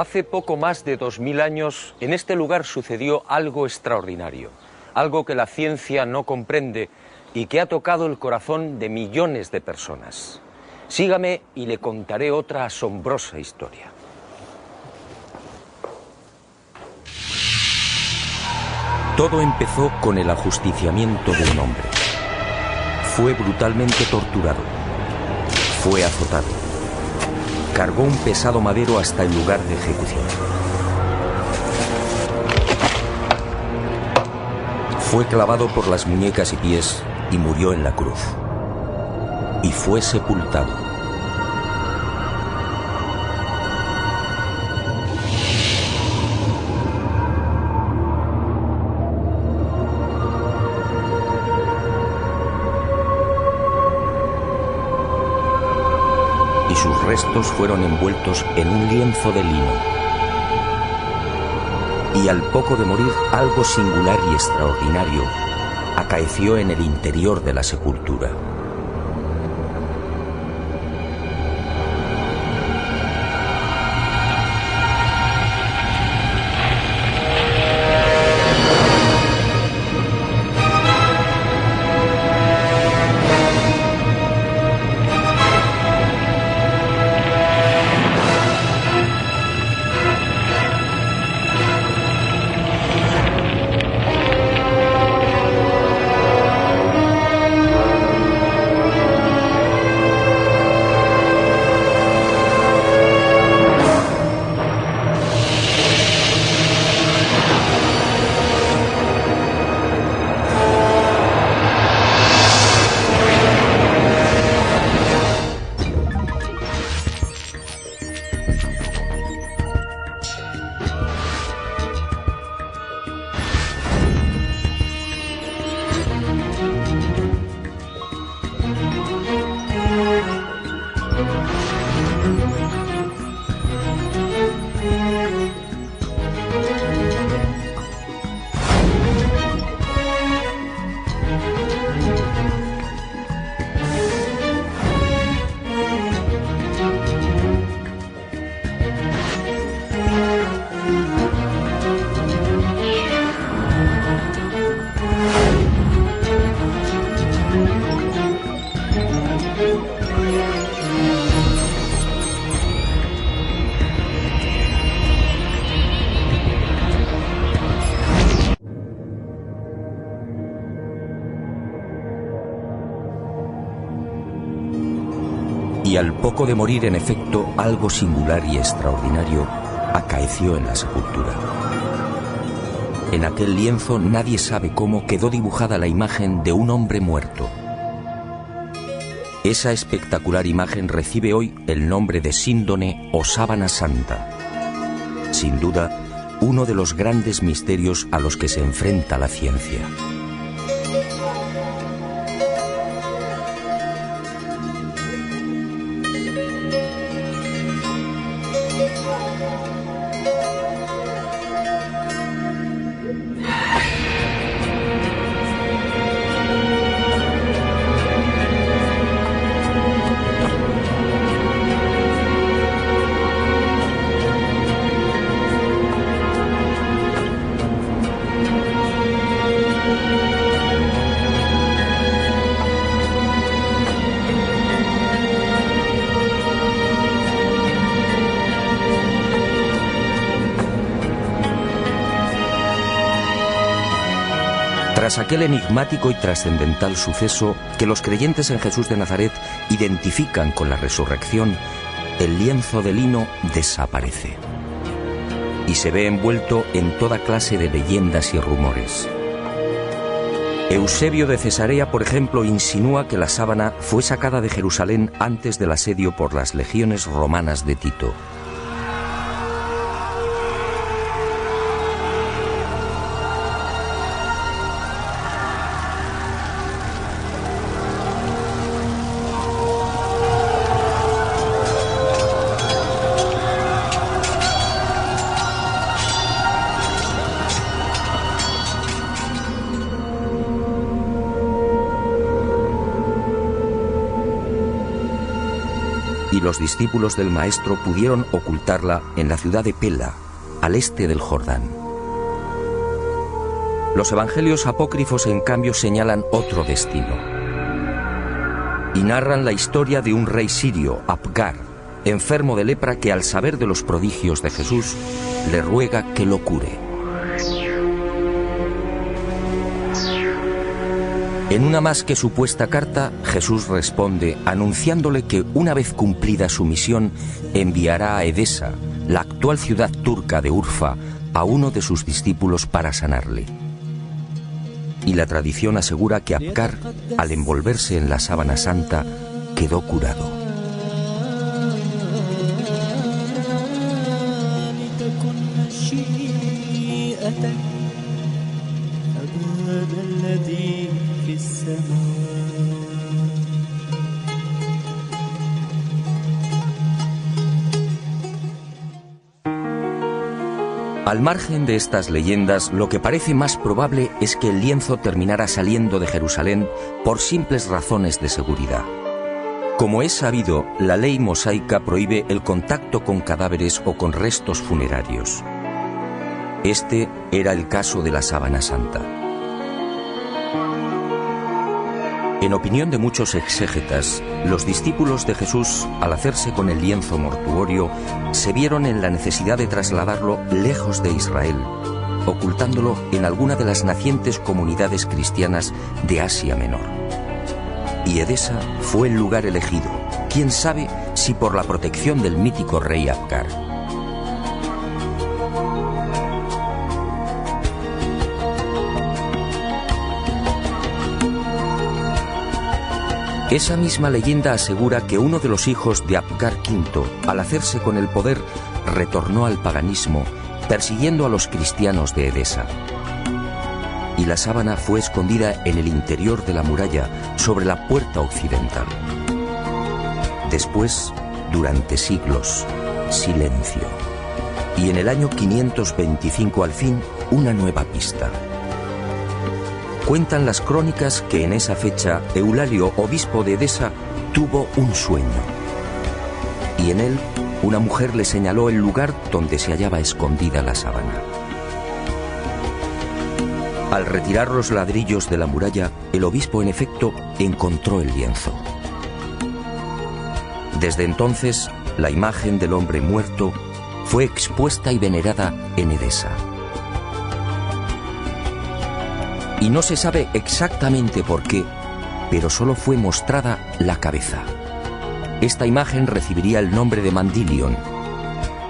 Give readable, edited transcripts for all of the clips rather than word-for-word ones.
Hace poco más de 2000 años, en este lugar sucedió algo extraordinario, algo que la ciencia no comprende y que ha tocado el corazón de millones de personas. Sígame y le contaré otra asombrosa historia. Todo empezó con el ajusticiamiento de un hombre. Fue brutalmente torturado. Fue azotado. Cargó un pesado madero hasta el lugar de ejecución. Fue clavado por las muñecas y pies y murió en la cruz. Y fue sepultado. Y sus restos fueron envueltos en un lienzo de lino. Y al poco de morir, algo singular y extraordinario acaeció en el interior de la sepultura. Y al poco de morir, en efecto, algo singular y extraordinario acaeció en la sepultura. En aquel lienzo, nadie sabe cómo, quedó dibujada la imagen de un hombre muerto. Esa espectacular imagen recibe hoy el nombre de síndone o sábana santa. Sin duda, uno de los grandes misterios a los que se enfrenta la ciencia. Tras aquel enigmático y trascendental suceso que los creyentes en Jesús de Nazaret identifican con la resurrección, el lienzo de lino desaparece y se ve envuelto en toda clase de leyendas y rumores. Eusebio de Cesarea, por ejemplo, insinúa que la sábana fue sacada de Jerusalén antes del asedio por las legiones romanas de Tito. y los discípulos del Maestro pudieron ocultarla en la ciudad de Pela, al este del Jordán. Los evangelios apócrifos, en cambio, señalan otro destino y narran la historia de un rey sirio, Apgar, enfermo de lepra, que al saber de los prodigios de Jesús le ruega que lo cure. En una más que supuesta carta, Jesús responde anunciándole que una vez cumplida su misión enviará a Edesa, la actual ciudad turca de Urfa, a uno de sus discípulos para sanarle. Y la tradición asegura que Apgar, al envolverse en la sábana santa, quedó curado. Al margen de estas leyendas, lo que parece más probable es que el lienzo terminara saliendo de Jerusalén por simples razones de seguridad. Como es sabido, la ley mosaica prohíbe el contacto con cadáveres o con restos funerarios. Este era el caso de la sábana santa. En opinión de muchos exégetas, los discípulos de Jesús, al hacerse con el lienzo mortuorio, se vieron en la necesidad de trasladarlo lejos de Israel, ocultándolo en alguna de las nacientes comunidades cristianas de Asia Menor. Y Edesa fue el lugar elegido, quién sabe si por la protección del mítico rey Apgar. Esa misma leyenda asegura que uno de los hijos de Apgar V, al hacerse con el poder, retornó al paganismo, persiguiendo a los cristianos de Edesa. Y la sábana fue escondida en el interior de la muralla, sobre la puerta occidental. Después, durante siglos, silencio. Y en el año 525, al fin, una nueva pista. Cuentan las crónicas que en esa fecha Eulalio, obispo de Edesa, tuvo un sueño. Y en él, una mujer le señaló el lugar donde se hallaba escondida la sábana. Al retirar los ladrillos de la muralla, el obispo, en efecto, encontró el lienzo. Desde entonces, la imagen del hombre muerto fue expuesta y venerada en Edesa. Y no se sabe exactamente por qué, pero solo fue mostrada la cabeza. Esta imagen recibiría el nombre de Mandilion,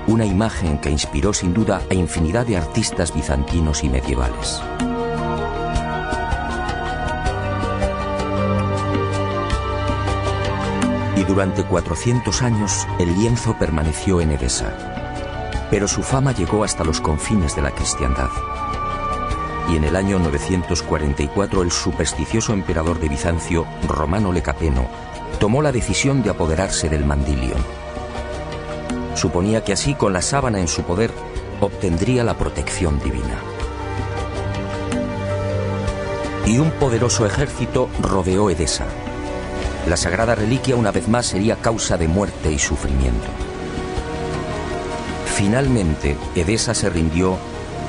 una imagen que inspiró sin duda a infinidad de artistas bizantinos y medievales. Y durante 400 años el lienzo permaneció en Edesa, pero su fama llegó hasta los confines de la cristiandad. Y en el año 944 el supersticioso emperador de Bizancio, Romano Lecapeno, tomó la decisión de apoderarse del Mandilion. Suponía que así, con la sábana en su poder, obtendría la protección divina. Y un poderoso ejército rodeó Edesa. La sagrada reliquia una vez más sería causa de muerte y sufrimiento. Finalmente, Edesa se rindió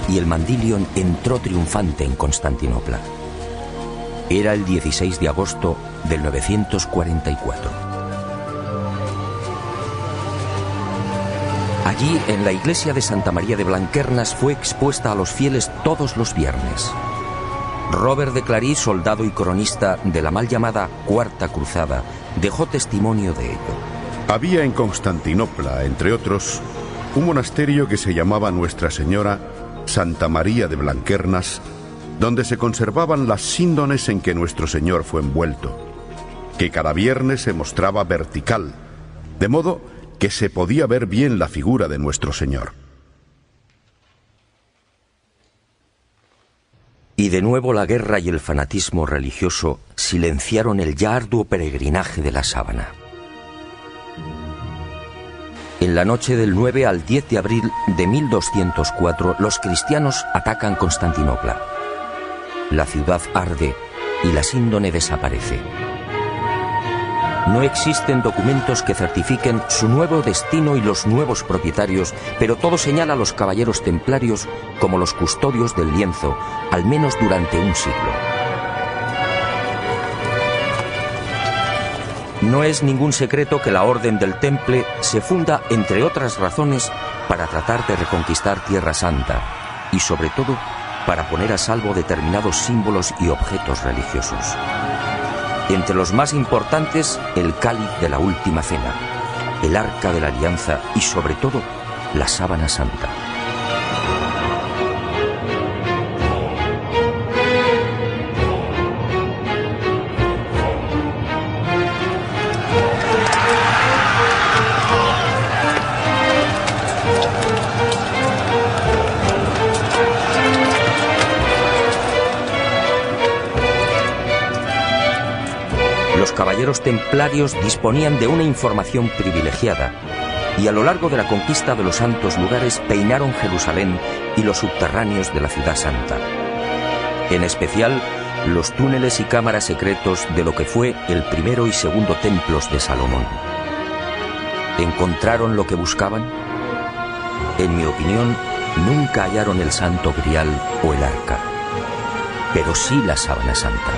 y el Mandilion entró triunfante en Constantinopla. Era el 16 de agosto del 944. Allí, en la iglesia de Santa María de Blanquernas, fue expuesta a los fieles todos los viernes. Robert de Clary, soldado y cronista de la mal llamada Cuarta Cruzada, dejó testimonio de ello. Había en Constantinopla, entre otros, un monasterio que se llamaba Nuestra Señora Santa María de Blanquernas, donde se conservaban las síndones en que nuestro Señor fue envuelto, que cada viernes se mostraba vertical, de modo que se podía ver bien la figura de nuestro Señor. Y de nuevo la guerra y el fanatismo religioso silenciaron el ya arduo peregrinaje de la sábana. En la noche del 9 al 10 de abril de 1204, los cristianos atacan Constantinopla. La ciudad arde y la síndone desaparece. No existen documentos que certifiquen su nuevo destino y los nuevos propietarios, pero todo señala a los caballeros templarios como los custodios del lienzo, al menos durante un siglo. No es ningún secreto que la Orden del Temple se funda, entre otras razones, para tratar de reconquistar Tierra Santa y, sobre todo, para poner a salvo determinados símbolos y objetos religiosos. Entre los más importantes, el cáliz de la Última Cena, el Arca de la Alianza y, sobre todo, la Sábana Santa. Los caballeros templarios disponían de una información privilegiada y a lo largo de la conquista de los santos lugares peinaron Jerusalén y los subterráneos de la Ciudad Santa. En especial, los túneles y cámaras secretos de lo que fue el primero y segundo templos de Salomón. ¿Encontraron lo que buscaban? En mi opinión, nunca hallaron el Santo Grial o el Arca, pero sí la Sábana Santa.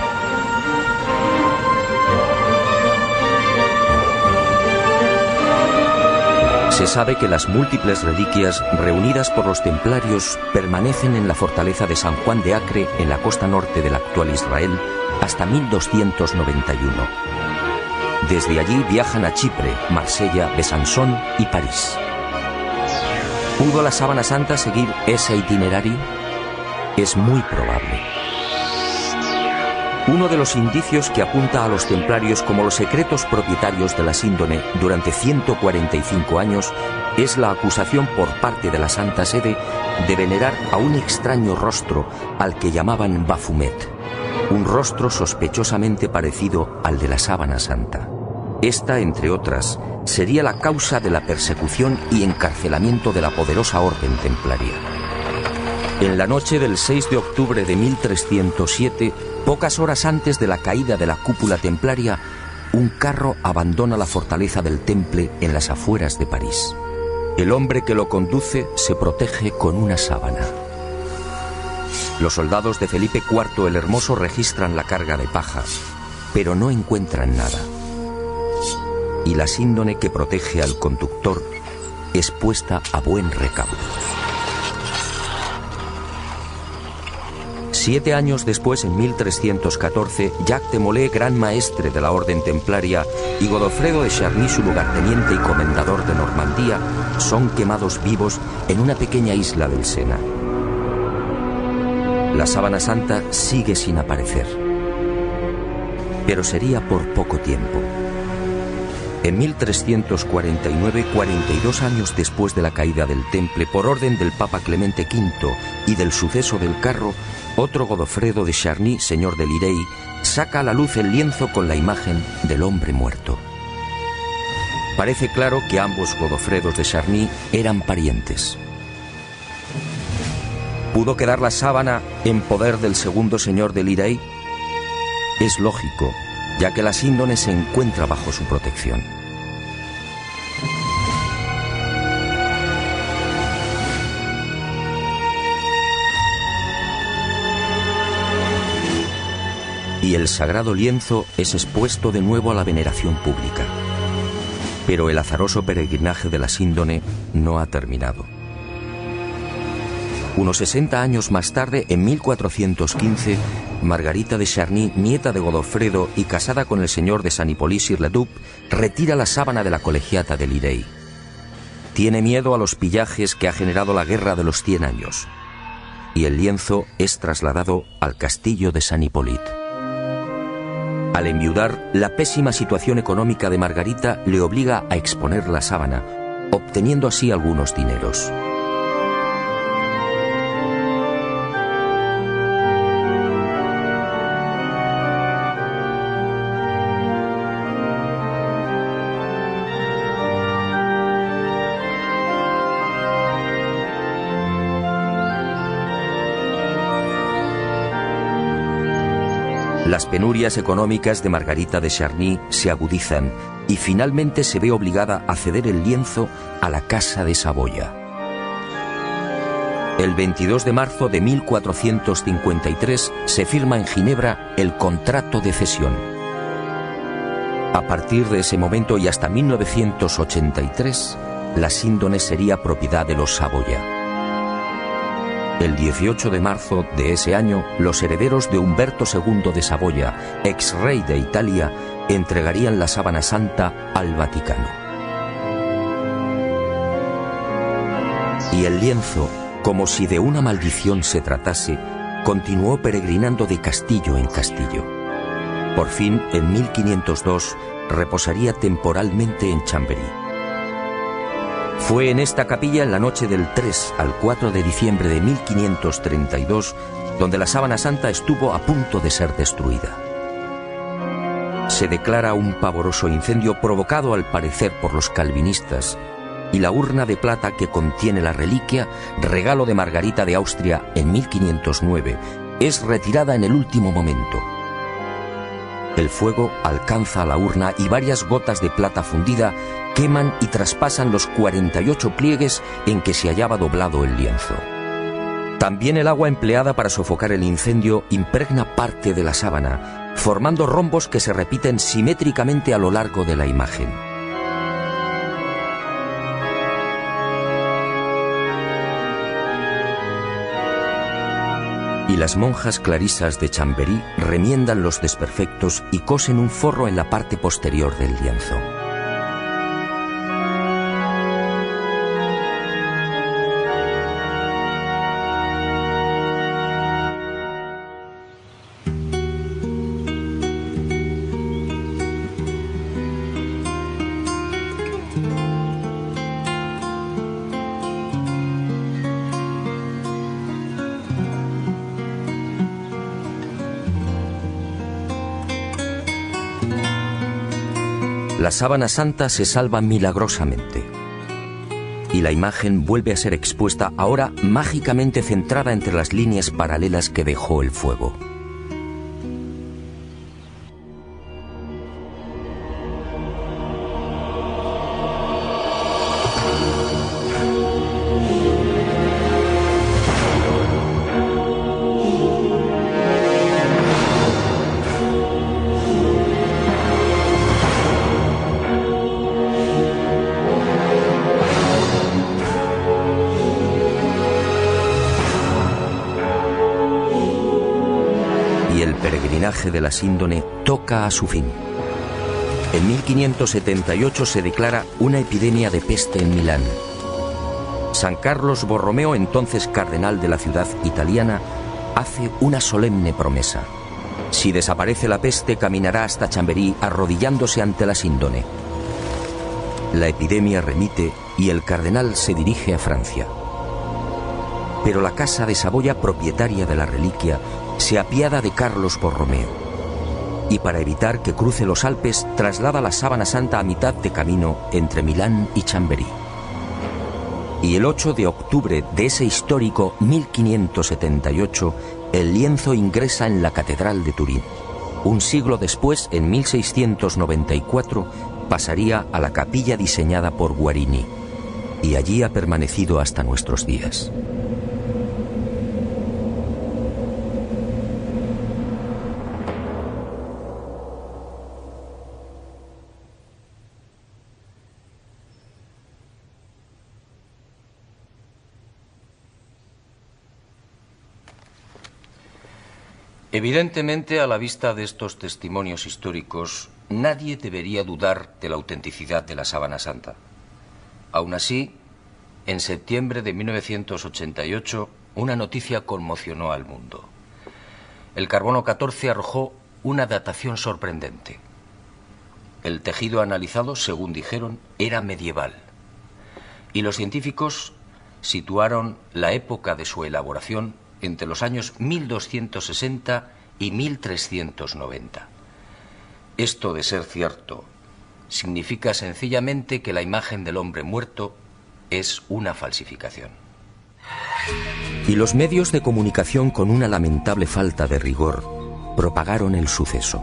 Se sabe que las múltiples reliquias reunidas por los templarios permanecen en la fortaleza de San Juan de Acre, en la costa norte del actual Israel, hasta 1291. Desde allí viajan a Chipre, Marsella, Besançon y París. ¿Pudo la Sábana Santa seguir ese itinerario? Es muy probable. Uno de los indicios que apunta a los templarios como los secretos propietarios de la síndone durante 145 años es la acusación por parte de la Santa Sede de venerar a un extraño rostro al que llamaban Baphomet, un rostro sospechosamente parecido al de la Sábana Santa. Esta, entre otras, sería la causa de la persecución y encarcelamiento de la poderosa orden templaria. En la noche del 6 de octubre de 1307, pocas horas antes de la caída de la cúpula templaria, un carro abandona la fortaleza del Temple en las afueras de París. El hombre que lo conduce se protege con una sábana. Los soldados de Felipe IV el Hermoso registran la carga de paja, pero no encuentran nada. Y la síndone que protege al conductor es puesta a buen recaudo. 7 años después, en 1314, Jacques de Molay, gran maestre de la orden templaria, y Godofredo de Charny, su lugarteniente y comendador de Normandía, son quemados vivos en una pequeña isla del Sena. La Sábana Santa sigue sin aparecer, pero sería por poco tiempo. En 1349, 42 años después de la caída del Temple, por orden del Papa Clemente V y del suceso del carro, otro Godofredo de Charny, señor de Lirey, saca a la luz el lienzo con la imagen del hombre muerto. Parece claro que ambos Godofredos de Charny eran parientes. ¿Pudo quedar la sábana en poder del segundo señor de Lirey? Es lógico, ya que la síndone se encuentra bajo su protección. Y el sagrado lienzo es expuesto de nuevo a la veneración pública. Pero el azaroso peregrinaje de la síndone no ha terminado. Unos 60 años más tarde, en 1415, Margarita de Charny, nieta de Godofredo y casada con el señor de San Hippolyte-sur-le-Duc, retira la sábana de la colegiata de Lirey. Tiene miedo a los pillajes que ha generado la Guerra de los 100 años. Y el lienzo es trasladado al castillo de San Hippolyte. Al enviudar, la pésima situación económica de Margarita le obliga a exponer la sábana, obteniendo así algunos dineros. Las penurias económicas de Margarita de Charny se agudizan y finalmente se ve obligada a ceder el lienzo a la Casa de Saboya. El 22 de marzo de 1453 se firma en Ginebra el contrato de cesión. A partir de ese momento y hasta 1983, la síndone sería propiedad de los Saboya. El 18 de marzo de ese año, los herederos de Humberto II de Saboya, ex rey de Italia, entregarían la sábana santa al Vaticano. Y el lienzo, como si de una maldición se tratase, continuó peregrinando de castillo en castillo. Por fin, en 1502, reposaría temporalmente en Chambéry. Fue en esta capilla en la noche del 3 al 4 de diciembre de 1532 donde la sábana santa estuvo a punto de ser destruida. Se declara un pavoroso incendio provocado al parecer por los calvinistas, y la urna de plata que contiene la reliquia, regalo de Margarita de Austria en 1509, es retirada en el último momento. El fuego alcanza a la urna y varias gotas de plata fundida queman y traspasan los 48 pliegues en que se hallaba doblado el lienzo. También el agua empleada para sofocar el incendio impregna parte de la sábana, formando rombos que se repiten simétricamente a lo largo de la imagen. Y las monjas clarisas de Chambéry remiendan los desperfectos y cosen un forro en la parte posterior del lienzo. La sábana santa se salva milagrosamente y la imagen vuelve a ser expuesta, ahora mágicamente centrada entre las líneas paralelas que dejó el fuego. De la síndone toca a su fin. En 1578 se declara una epidemia de peste en Milán. San Carlos Borromeo, entonces cardenal de la ciudad italiana, hace una solemne promesa. Si desaparece la peste, caminará hasta Chambéry arrodillándose ante la síndone. La epidemia remite y el cardenal se dirige a Francia. Pero la Casa de Saboya, propietaria de la reliquia, se apiada de Carlos Borromeo y, para evitar que cruce los Alpes, traslada la sábana santa a mitad de camino entre Milán y Chambéry. Y el 8 de octubre de ese histórico 1578, el lienzo ingresa en la Catedral de Turín. Un siglo después, en 1694, pasaría a la capilla diseñada por Guarini, y allí ha permanecido hasta nuestros días. Evidentemente, a la vista de estos testimonios históricos, nadie debería dudar de la autenticidad de la sábana santa. Aún así, en septiembre de 1988, una noticia conmocionó al mundo. El carbono 14 arrojó una datación sorprendente. El tejido analizado, según dijeron, era medieval. Y los científicos situaron la época de su elaboración entre los años 1260 y 1390. Esto, de ser cierto, significa sencillamente que la imagen del hombre muerto es una falsificación. Y los medios de comunicación, con una lamentable falta de rigor, propagaron el suceso.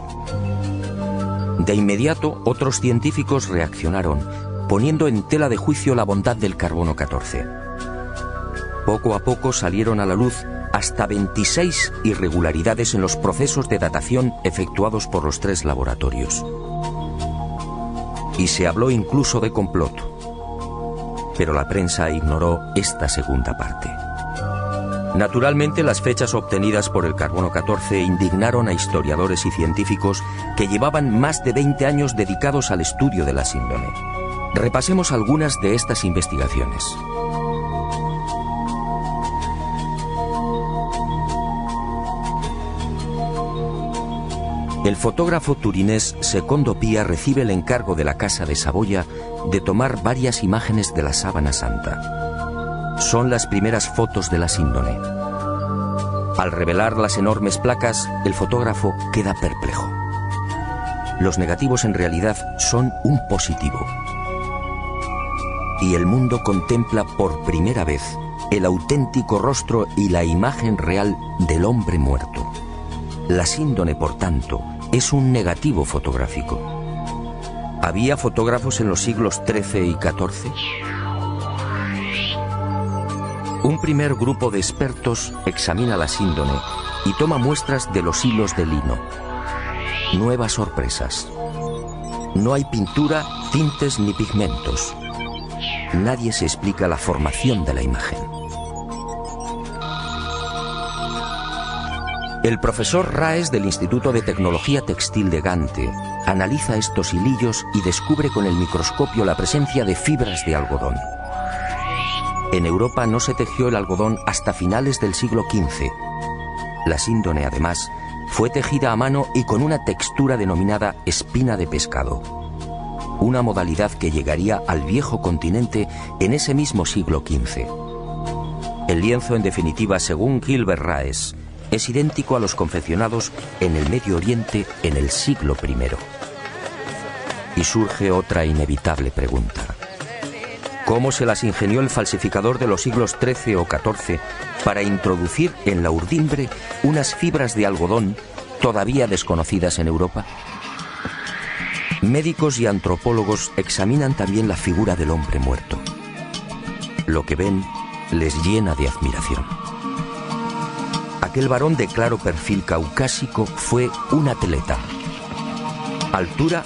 De inmediato, otros científicos reaccionaron, poniendo en tela de juicio la bondad del carbono 14. Poco a poco salieron a la luz hasta 26 irregularidades en los procesos de datación efectuados por los 3 laboratorios. Y se habló incluso de complot. Pero la prensa ignoró esta segunda parte. Naturalmente, las fechas obtenidas por el carbono 14 indignaron a historiadores y científicos que llevaban más de 20 años dedicados al estudio de la síndone. Repasemos algunas de estas investigaciones. El fotógrafo turinés Secondo Pia recibe el encargo de la Casa de Saboya de tomar varias imágenes de la Sábana Santa. Son las primeras fotos de la síndone. Al revelar las enormes placas, el fotógrafo queda perplejo. Los negativos en realidad son un positivo. Y el mundo contempla por primera vez el auténtico rostro y la imagen real del hombre muerto. La síndone, por tanto, es un negativo fotográfico. ¿Había fotógrafos en los siglos XIII y XIV? Un primer grupo de expertos examina la síndone y toma muestras de los hilos de lino. Nuevas sorpresas. No hay pintura, tintes ni pigmentos. Nadie se explica la formación de la imagen. El profesor Raes del Instituto de Tecnología Textil de Gante analiza estos hilillos y descubre con el microscopio la presencia de fibras de algodón. En Europa no se tejió el algodón hasta finales del siglo XV. La síndone, además, fue tejida a mano y con una textura denominada espina de pescado, una modalidad que llegaría al viejo continente en ese mismo siglo XV. El lienzo, en definitiva, según Gilbert Raes, es idéntico a los confeccionados en el Medio Oriente en el siglo I. Y surge otra inevitable pregunta. ¿Cómo se las ingenió el falsificador de los siglos XIII o XIV para introducir en la urdimbre unas fibras de algodón todavía desconocidas en Europa? Médicos y antropólogos examinan también la figura del hombre muerto. Lo que ven les llena de admiración. Aquel varón de claro perfil caucásico fue un atleta. Altura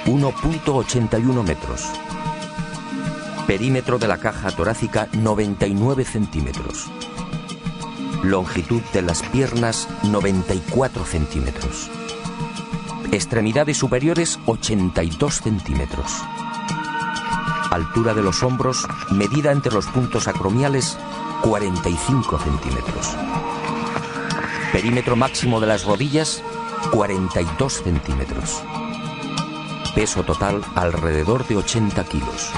1,81 metros. Perímetro de la caja torácica 99 centímetros. Longitud de las piernas 94 centímetros. Extremidades superiores 82 centímetros. Altura de los hombros, medida entre los puntos acromiales, 45 centímetros. Perímetro máximo de las rodillas, 42 centímetros. Peso total alrededor de 80 kilos.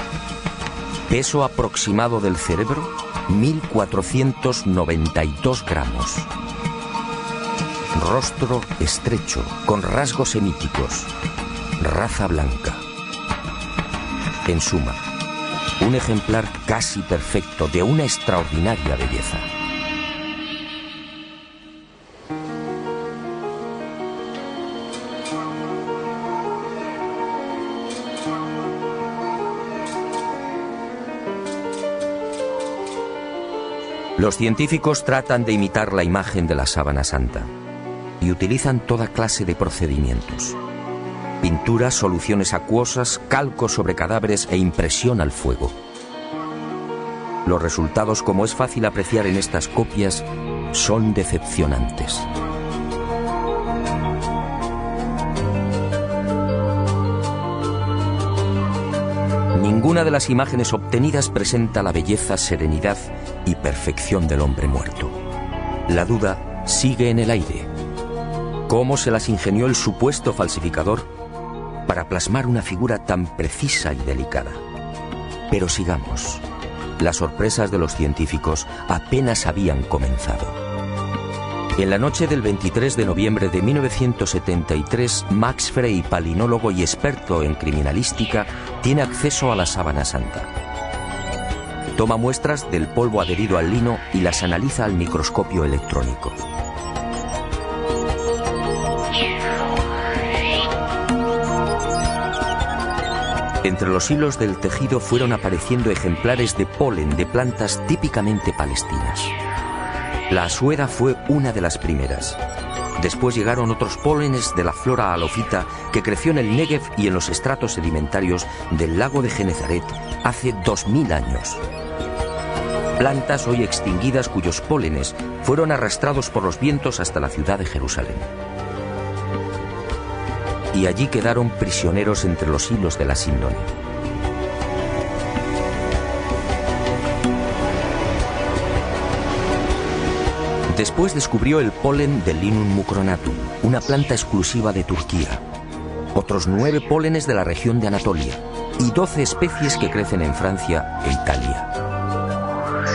Peso aproximado del cerebro, 1.492 gramos. Rostro estrecho, con rasgos semíticos. Raza blanca. En suma, un ejemplar casi perfecto de una extraordinaria belleza. Los científicos tratan de imitar la imagen de la Sábana Santa y utilizan toda clase de procedimientos: pinturas, soluciones acuosas, calco sobre cadáveres e impresión al fuego. Los resultados, como es fácil apreciar en estas copias, son decepcionantes. Ninguna de las imágenes obtenidas presenta la belleza, serenidad y perfección del hombre muerto. La duda sigue en el aire. ¿Cómo se las ingenió el supuesto falsificador para plasmar una figura tan precisa y delicada? Pero sigamos. Las sorpresas de los científicos apenas habían comenzado. En la noche del 23 de noviembre de 1973, Max Frey, palinólogo y experto en criminalística, tiene acceso a la Sábana Santa. Toma muestras del polvo adherido al lino y las analiza al microscopio electrónico. Entre los hilos del tejido fueron apareciendo ejemplares de polen de plantas típicamente palestinas. La asueda fue una de las primeras. Después llegaron otros pólenes de la flora halofita que creció en el Negev y en los estratos sedimentarios del lago de Genezaret hace 2000 años. Plantas hoy extinguidas cuyos pólenes fueron arrastrados por los vientos hasta la ciudad de Jerusalén. Y allí quedaron prisioneros entre los hilos de la síndone. Después descubrió el polen del Linum mucronatum, una planta exclusiva de Turquía, otros 9 pólenes de la región de Anatolia y 12 especies que crecen en Francia e Italia.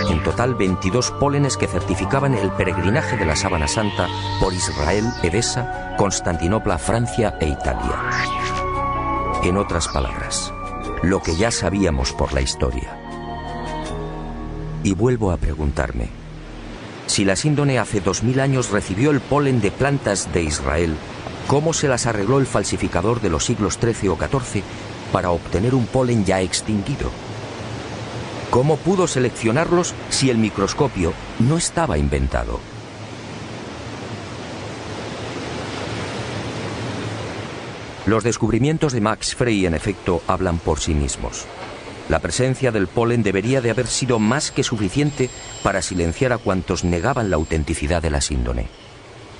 En total 22 pólenes que certificaban el peregrinaje de la Sábana Santa por Israel, Edesa, Constantinopla, Francia e Italia. En otras palabras, lo que ya sabíamos por la historia. Y vuelvo a preguntarme, si la síndone hace 2000 años recibió el polen de plantas de Israel, ¿cómo se las arregló el falsificador de los siglos XIII o XIV para obtener un polen ya extinguido? ¿Cómo pudo seleccionarlos si el microscopio no estaba inventado? Los descubrimientos de Max Frey, en efecto, hablan por sí mismos. La presencia del polen debería de haber sido más que suficiente para silenciar a cuantos negaban la autenticidad de la síndone.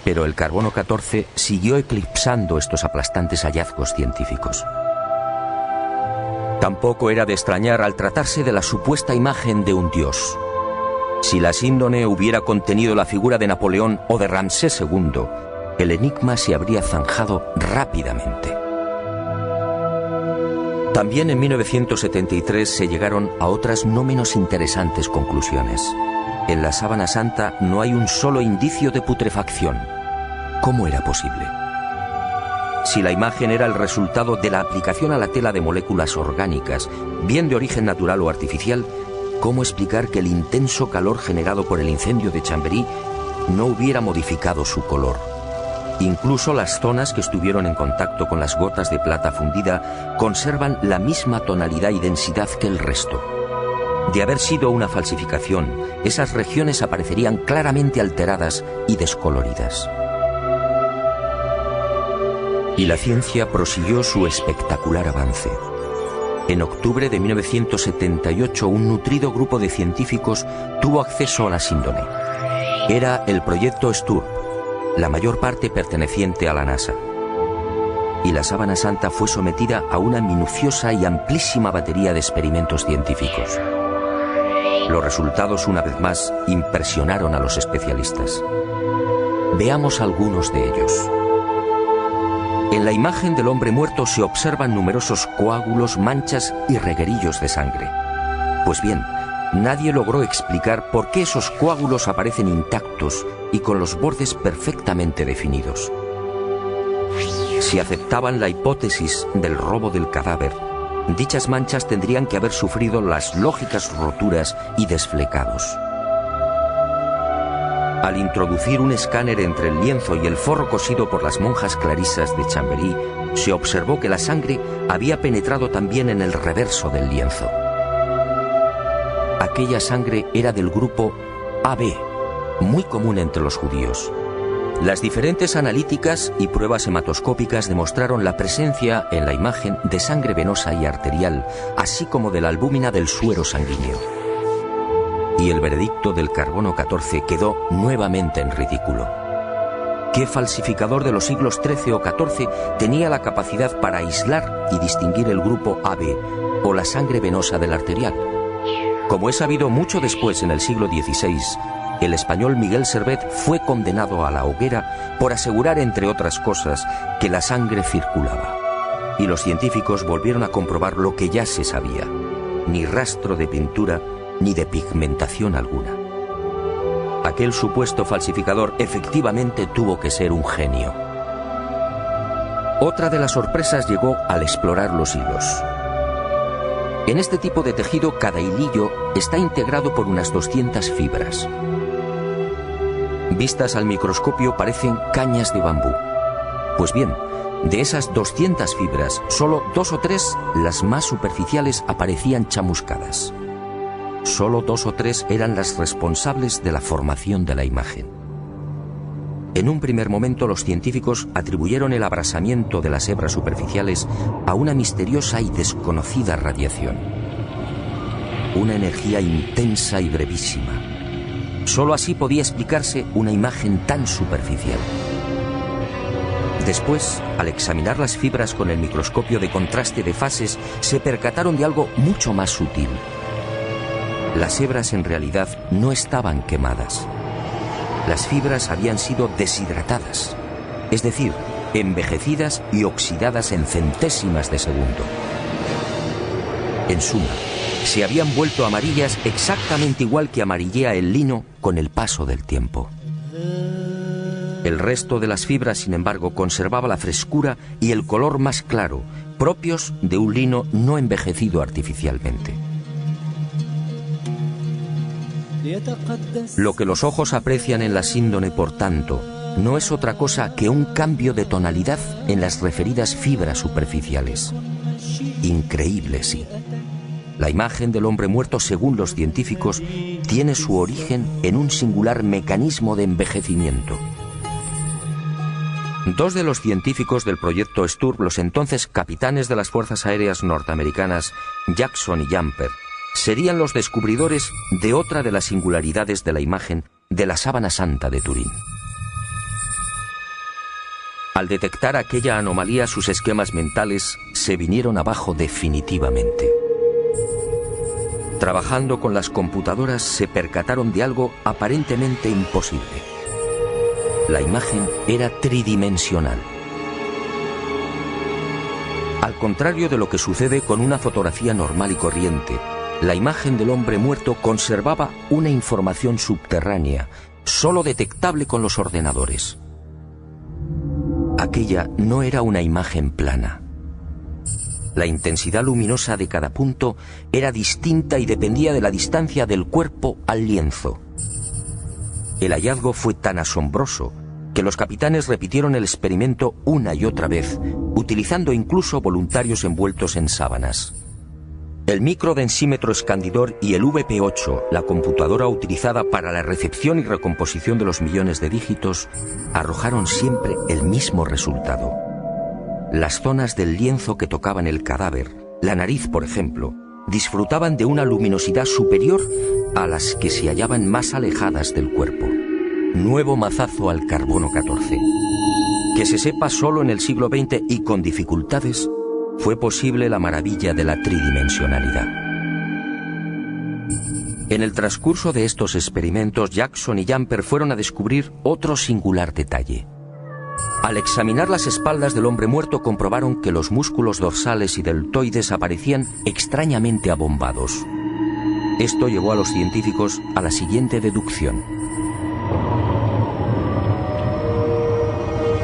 Pero el carbono 14 siguió eclipsando estos aplastantes hallazgos científicos. Tampoco era de extrañar al tratarse de la supuesta imagen de un dios. Si la síndone hubiera contenido la figura de Napoleón o de Ramsés II, el enigma se habría zanjado rápidamente. También en 1973 se llegaron a otras no menos interesantes conclusiones. En la Sábana Santa no hay un solo indicio de putrefacción. ¿Cómo era posible? Si la imagen era el resultado de la aplicación a la tela de moléculas orgánicas, bien de origen natural o artificial, ¿cómo explicar que el intenso calor generado por el incendio de Chambéry no hubiera modificado su color? Incluso las zonas que estuvieron en contacto con las gotas de plata fundida conservan la misma tonalidad y densidad que el resto. De haber sido una falsificación, esas regiones aparecerían claramente alteradas y descoloridas. Y la ciencia prosiguió su espectacular avance. En octubre de 1978, un nutrido grupo de científicos tuvo acceso a la síndone. Era el proyecto STURP, la mayor parte perteneciente a la NASA. Y la Sábana Santa fue sometida a una minuciosa y amplísima batería de experimentos científicos. Los resultados, una vez más, impresionaron a los especialistas. Veamos algunos de ellos. En la imagen del hombre muerto se observan numerosos coágulos, manchas y reguerillos de sangre. Pues bien, nadie logró explicar por qué esos coágulos aparecen intactos y con los bordes perfectamente definidos. Si aceptaban la hipótesis del robo del cadáver, dichas manchas tendrían que haber sufrido las lógicas roturas y desflecados. Al introducir un escáner entre el lienzo y el forro cosido por las monjas clarisas de Chambéry, se observó que la sangre había penetrado también en el reverso del lienzo. Aquella sangre era del grupo AB, muy común entre los judíos. Las diferentes analíticas y pruebas hematoscópicas demostraron la presencia en la imagen de sangre venosa y arterial, así como de la albúmina del suero sanguíneo. Y el veredicto del carbono 14 quedó nuevamente en ridículo. ¿Qué falsificador de los siglos XIII o XIV tenía la capacidad para aislar y distinguir el grupo AB o la sangre venosa del arterial? Como es sabido, mucho después, en el siglo XVI, el español Miguel Servet fue condenado a la hoguera por asegurar, entre otras cosas, que la sangre circulaba. Y los científicos volvieron a comprobar lo que ya se sabía: ni rastro de pintura ni de pigmentación alguna. Aquel supuesto falsificador efectivamente tuvo que ser un genio. Otra de las sorpresas llegó al explorar los hilos. En este tipo de tejido, cada hilillo está integrado por unas 200 fibras. Vistas al microscopio parecen cañas de bambú. Pues bien, De esas 200 fibras, solo 2 o 3, las más superficiales, aparecían chamuscadas. Solo 2 o 3 eran las responsables de la formación de la imagen. En un primer momento, los científicos atribuyeron el abrasamiento de las hebras superficiales a una misteriosa y desconocida radiación. Una energía intensa y brevísima. Solo así podía explicarse una imagen tan superficial. Después, al examinar las fibras con el microscopio de contraste de fases, se percataron de algo mucho más sutil. Las hebras en realidad no estaban quemadas. Las fibras habían sido deshidratadas, es decir, envejecidas y oxidadas en centésimas de segundo. En suma, se habían vuelto amarillas exactamente igual que amarillea el lino con el paso del tiempo. El resto de las fibras, sin embargo, conservaba la frescura y el color más claro, propios de un lino no envejecido artificialmente. Lo que los ojos aprecian en la síndone, por tanto, no es otra cosa que un cambio de tonalidad en las referidas fibras superficiales. Increíble, sí. La imagen del hombre muerto, según los científicos, tiene su origen en un singular mecanismo de envejecimiento. Dos de los científicos del proyecto Sturm, los entonces capitanes de las Fuerzas Aéreas norteamericanas, Jackson y Jumper, serían los descubridores de otra de las singularidades de la imagen de la sábana santa de Turín. Al detectar aquella anomalía, sus esquemas mentales se vinieron abajo definitivamente. Trabajando con las computadoras, se percataron de algo aparentemente imposible. La imagen era tridimensional. Al contrario de lo que sucede con una fotografía normal y corriente, la imagen del hombre muerto conservaba una información subterránea, solo detectable con los ordenadores. Aquella no era una imagen plana. La intensidad luminosa de cada punto era distinta y dependía de la distancia del cuerpo al lienzo. El hallazgo fue tan asombroso que los capitanes repitieron el experimento una y otra vez, utilizando incluso voluntarios envueltos en sábanas. El microdensímetro escandidor y el VP8, la computadora utilizada para la recepción y recomposición de los millones de dígitos, arrojaron siempre el mismo resultado. Las zonas del lienzo que tocaban el cadáver, la nariz por ejemplo, disfrutaban de una luminosidad superior a las que se hallaban más alejadas del cuerpo. Nuevo mazazo al carbono 14. Que se sepa, solo en el siglo XX y con dificultades fue posible la maravilla de la tridimensionalidad. En el transcurso de estos experimentos, Jackson y Jumper fueron a descubrir otro singular detalle. Al examinar las espaldas del hombre muerto, comprobaron que los músculos dorsales y deltoides aparecían extrañamente abombados. Esto llevó a los científicos a la siguiente deducción.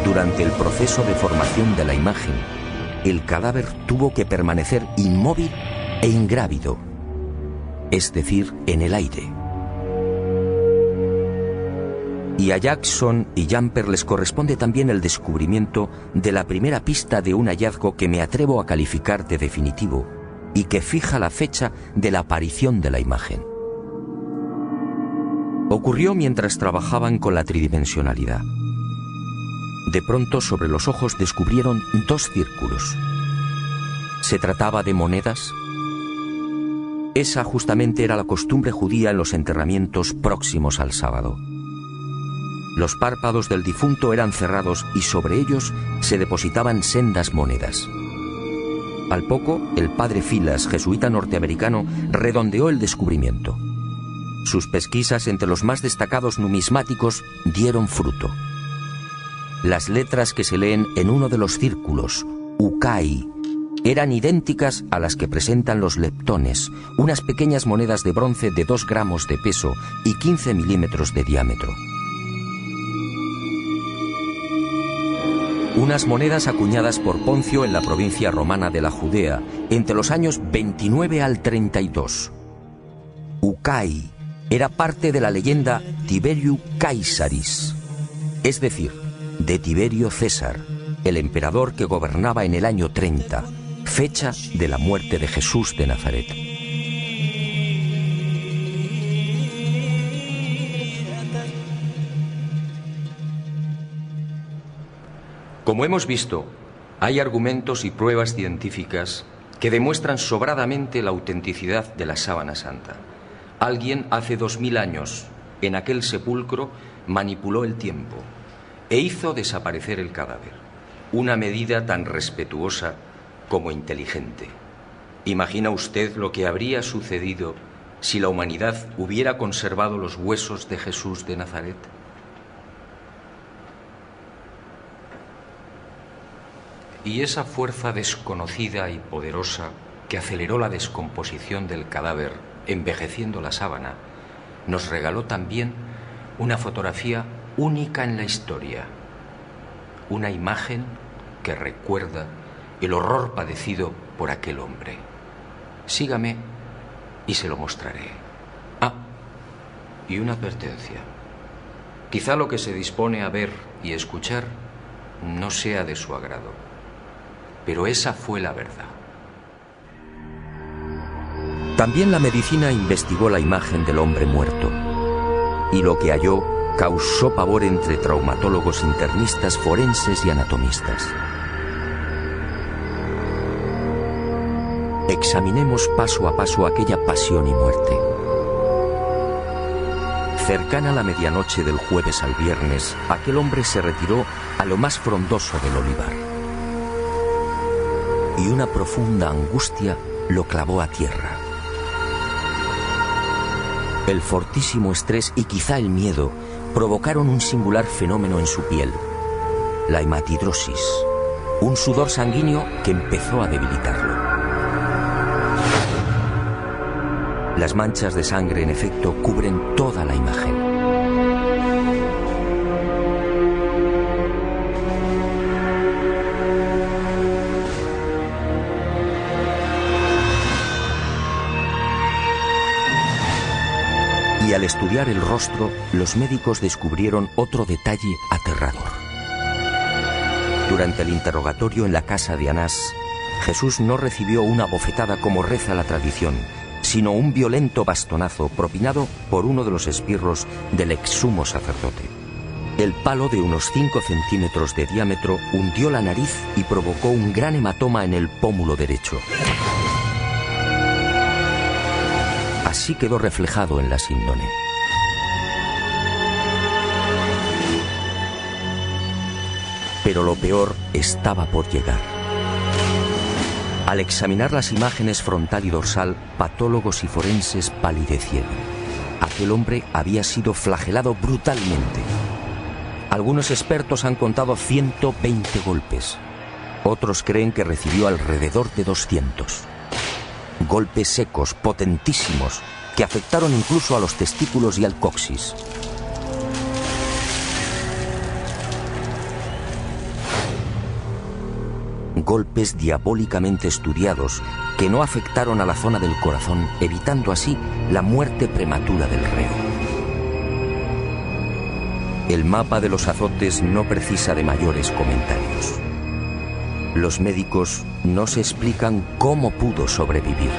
Durante el proceso de formación de la imagen, el cadáver tuvo que permanecer inmóvil e ingrávido, es decir, en el aire. Y a Jackson y Jumper les corresponde también el descubrimiento de la primera pista de un hallazgo que me atrevo a calificar de definitivo y que fija la fecha de la aparición de la imagen. Ocurrió mientras trabajaban con la tridimensionalidad. De pronto, sobre los ojos descubrieron dos círculos. ¿Se trataba de monedas? Esa justamente era la costumbre judía en los enterramientos próximos al sábado. Los párpados del difunto eran cerrados y sobre ellos se depositaban sendas monedas. Al poco, el padre Filas, jesuita norteamericano, redondeó el descubrimiento. Sus pesquisas entre los más destacados numismáticos dieron fruto. Las letras que se leen en uno de los círculos, Ukai, eran idénticas a las que presentan los leptones, unas pequeñas monedas de bronce de 2 gramos de peso y 15 milímetros de diámetro. Unas monedas acuñadas por Poncio en la provincia romana de la Judea entre los años 29 al 32. Ukai era parte de la leyenda Tiberiu Caesaris, es decir, de Tiberio César, el emperador que gobernaba en el año 30, fecha de la muerte de Jesús de Nazaret. Como hemos visto, hay argumentos y pruebas científicas que demuestran sobradamente la autenticidad de la sábana santa. Alguien hace 2000 años, en aquel sepulcro, manipuló el tiempo e hizo desaparecer el cadáver. Una medida tan respetuosa como inteligente. ¿Imagina usted lo que habría sucedido si la humanidad hubiera conservado los huesos de Jesús de Nazaret? Y esa fuerza desconocida y poderosa que aceleró la descomposición del cadáver, envejeciendo la sábana, nos regaló también una fotografía única en la historia, una imagen que recuerda el horror padecido por aquel hombre. Sígame y se lo mostraré. Ah, y una advertencia. Quizá lo que se dispone a ver y escuchar no sea de su agrado, pero esa fue la verdad. También la medicina investigó la imagen del hombre muerto, y lo que halló causó pavor entre traumatólogos, internistas, forenses y anatomistas. Examinemos paso a paso aquella pasión y muerte. Cercana a la medianoche del jueves al viernes, aquel hombre se retiró a lo más frondoso del olivar. Y una profunda angustia lo clavó a tierra. El fortísimo estrés y quizá el miedo provocaron un singular fenómeno en su piel, la hematidrosis, un sudor sanguíneo que empezó a debilitarlo. Las manchas de sangre, en efecto, cubren toda la imagen. Y al estudiar el rostro, los médicos descubrieron otro detalle aterrador. Durante el interrogatorio en la casa de Anás, Jesús no recibió una bofetada como reza la tradición, sino un violento bastonazo propinado por uno de los esbirros del ex sumo sacerdote. El palo, de unos 5 centímetros de diámetro, hundió la nariz y provocó un gran hematoma en el pómulo derecho. Así quedó reflejado en la síndone. Pero lo peor estaba por llegar. Al examinar las imágenes frontal y dorsal, patólogos y forenses palidecieron. Aquel hombre había sido flagelado brutalmente. Algunos expertos han contado 120 golpes. Otros creen que recibió alrededor de 200. Golpes secos, potentísimos, que afectaron incluso a los testículos y al coxis. Golpes diabólicamente estudiados que no afectaron a la zona del corazón, evitando así la muerte prematura del reo. El mapa de los azotes no precisa de mayores comentarios. Los médicos no se explican cómo pudo sobrevivir.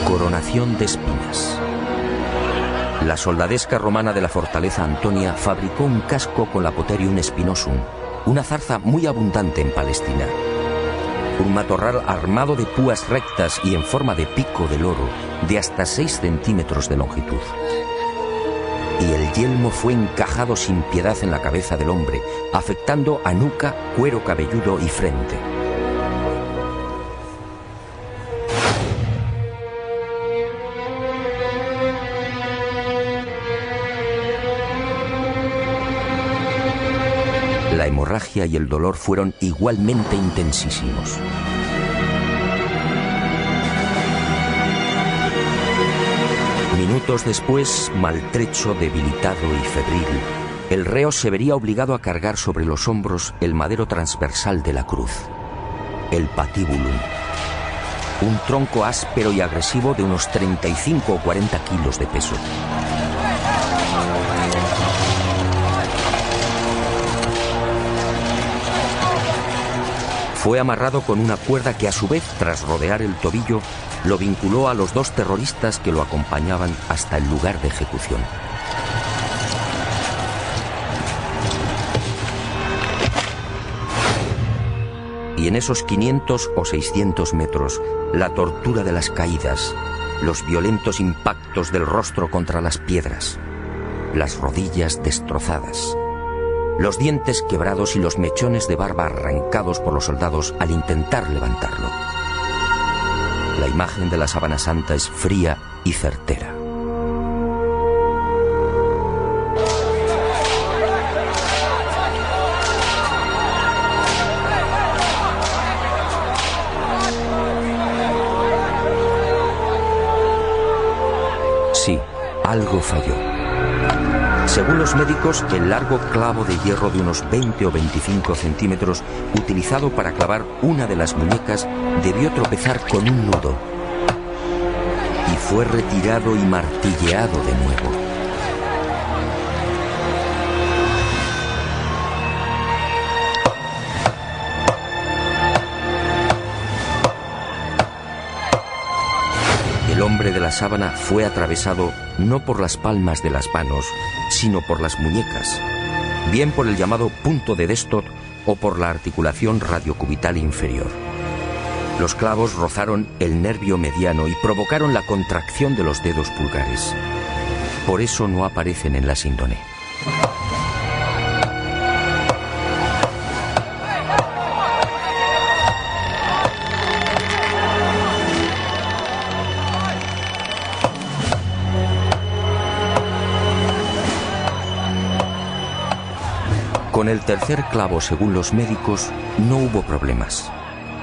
Coronación de espinas. La soldadesca romana de la fortaleza Antonia fabricó un casco con la Potherium spinosum, una zarza muy abundante en Palestina. Un matorral armado de púas rectas y en forma de pico de loro, de hasta 6 centímetros de longitud. Y el yelmo fue encajado sin piedad en la cabeza del hombre, afectando a nuca, cuero cabelludo y frente. La hemorragia y el dolor fueron igualmente intensísimos. Minutos después, maltrecho, debilitado y febril, el reo se vería obligado a cargar sobre los hombros el madero transversal de la cruz, el patibulum, un tronco áspero y agresivo de unos 35 o 40 kilos de peso. Fue amarrado con una cuerda que a su vez, tras rodear el tobillo, lo vinculó a los 2 terroristas que lo acompañaban hasta el lugar de ejecución. Y en esos 500 o 600 metros, la tortura de las caídas, los violentos impactos del rostro contra las piedras, las rodillas destrozadas, los dientes quebrados y los mechones de barba arrancados por los soldados al intentar levantarlo. La imagen de la sábana santa es fría y certera. Sí, algo falló. Según los médicos, el largo clavo de hierro de unos 20 o 25 centímetros utilizado para clavar una de las muñecas debió tropezar con un nudo y fue retirado y martilleado de nuevo. El hombre de la sábana fue atravesado no por las palmas de las manos, sino por las muñecas, bien por el llamado punto de Destot o por la articulación radiocubital inferior. Los clavos rozaron el nervio mediano y provocaron la contracción de los dedos pulgares. Por eso no aparecen en la síndone. Con el tercer clavo, según los médicos, no hubo problemas.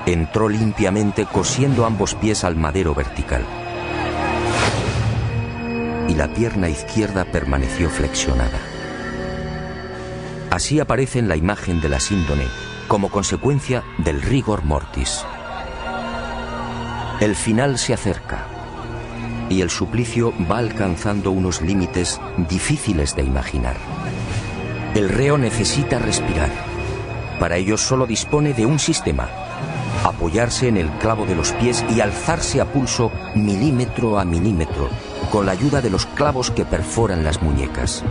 Entró limpiamente cosiendo ambos pies al madero vertical. Y la pierna izquierda permaneció flexionada. Así aparece en la imagen de la síndone como consecuencia del rigor mortis. El final se acerca y el suplicio va alcanzando unos límites difíciles de imaginar. El reo necesita respirar. Para ello solo dispone de un sistema: apoyarse en el clavo de los pies y alzarse a pulso milímetro a milímetro, con la ayuda de los clavos que perforan las muñecas.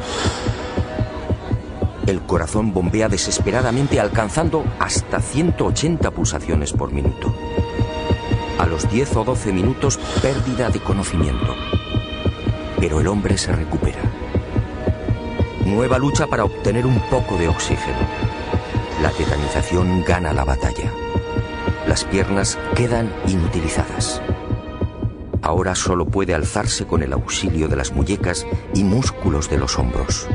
El corazón bombea desesperadamente, alcanzando hasta 180 pulsaciones por minuto. A los 10 o 12 minutos, pérdida de conocimiento. Pero el hombre se recupera. Nueva lucha para obtener un poco de oxígeno. La tetanización gana la batalla. Las piernas quedan inutilizadas. Ahora solo puede alzarse con el auxilio de las muñecas y músculos de los hombros.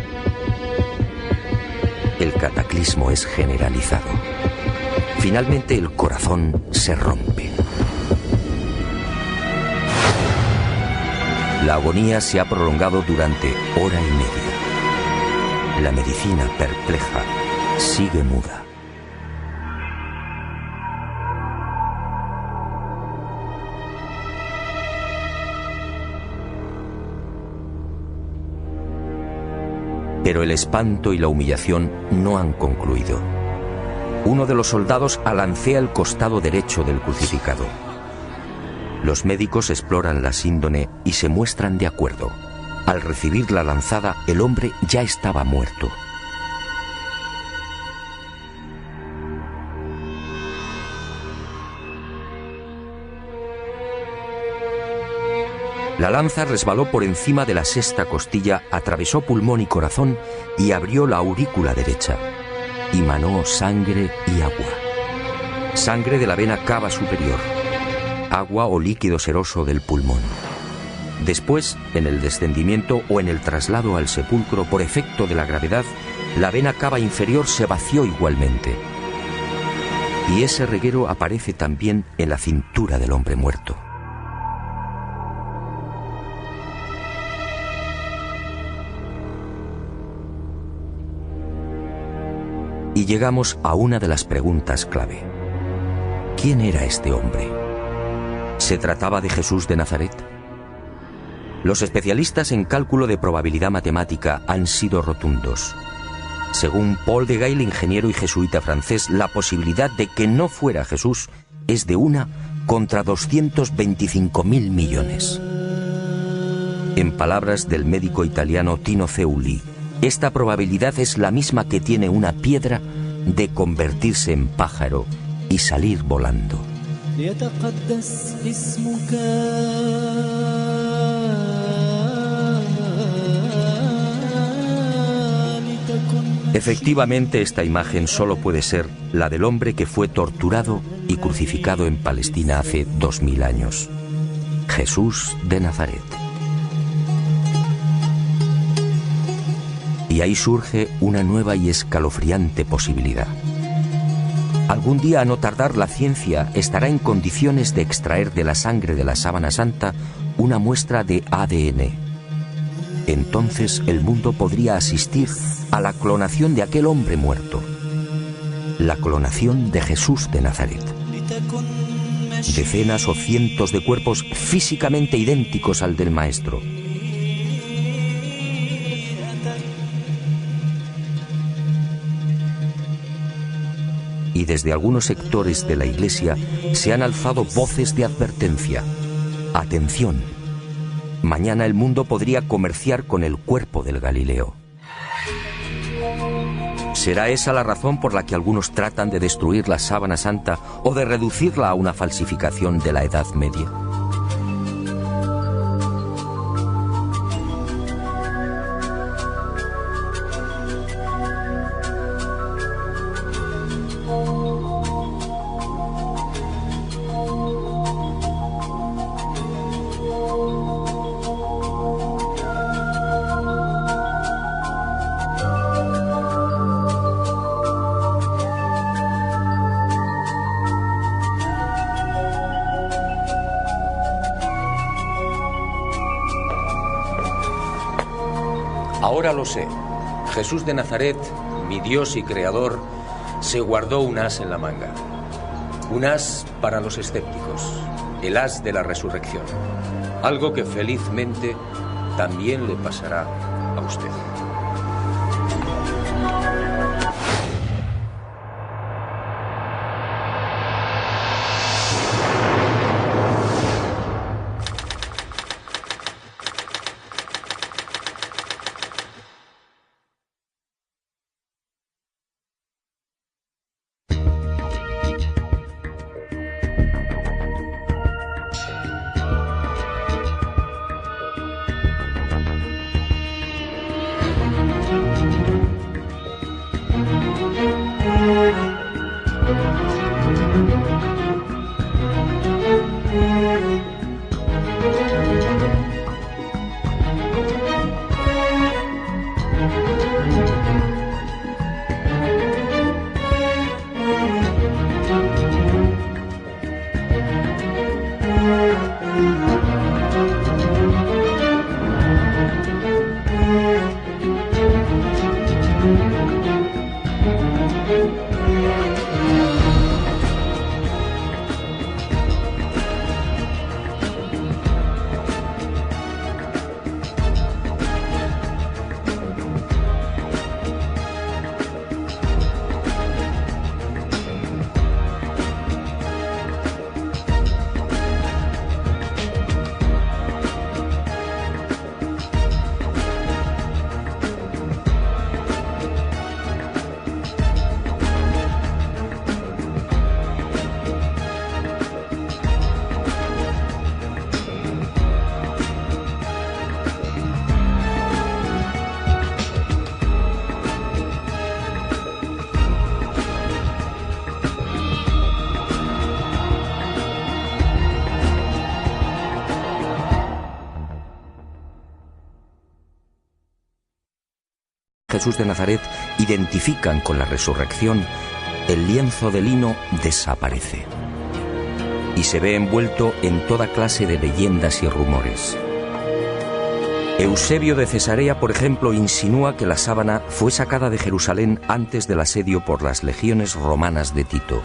El cataclismo es generalizado. Finalmente el corazón se rompe. La agonía se ha prolongado durante hora y media. La medicina, perpleja, sigue muda. Pero el espanto y la humillación no han concluido. Uno de los soldados alancea el costado derecho del crucificado. Los médicos exploran la síndone y se muestran de acuerdo. Al recibir la lanzada, el hombre ya estaba muerto. La lanza resbaló por encima de la sexta costilla, atravesó pulmón y corazón y abrió la aurícula derecha. Y manó sangre y agua. Sangre de la vena cava superior. Agua o líquido seroso del pulmón. Después, en el descendimiento o en el traslado al sepulcro por efecto de la gravedad, la vena cava inferior se vació igualmente. Y ese reguero aparece también en la cintura del hombre muerto. Y llegamos a una de las preguntas clave. ¿Quién era este hombre? ¿Se trataba de Jesús de Nazaret? Los especialistas en cálculo de probabilidad matemática han sido rotundos. Según Paul de Gail, ingeniero y jesuita francés, la posibilidad de que no fuera Jesús es de 1 contra 225.000 millones. En palabras del médico italiano Tino Zeuli, esta probabilidad es la misma que tiene una piedra de convertirse en pájaro y salir volando. Efectivamente, esta imagen solo puede ser la del hombre que fue torturado y crucificado en Palestina hace 2000 años. Jesús de Nazaret. Y ahí surge una nueva y escalofriante posibilidad. Algún día, a no tardar, la ciencia estará en condiciones de extraer de la sangre de la sábana santa una muestra de ADN. Entonces el mundo podría asistir a la clonación de aquel hombre muerto. La clonación de Jesús de Nazaret. Decenas o cientos de cuerpos físicamente idénticos al del Maestro. Y desde algunos sectores de la Iglesia se han alzado voces de advertencia. Atención, mañana el mundo podría comerciar con el cuerpo del Galileo. ¿Será esa la razón por la que algunos tratan de destruir la sábana santa o de reducirla a una falsificación de la Edad Media? Ahora lo sé. Jesús de Nazaret, mi Dios y Creador, se guardó un as en la manga. Un as para los escépticos, el as de la resurrección. Algo que felizmente también le pasará a usted. Jesús de Nazaret identifican con la resurrección, el lienzo de lino desaparece y se ve envuelto en toda clase de leyendas y rumores. Eusebio de Cesarea, por ejemplo, insinúa que la sábana fue sacada de Jerusalén antes del asedio por las legiones romanas de Tito.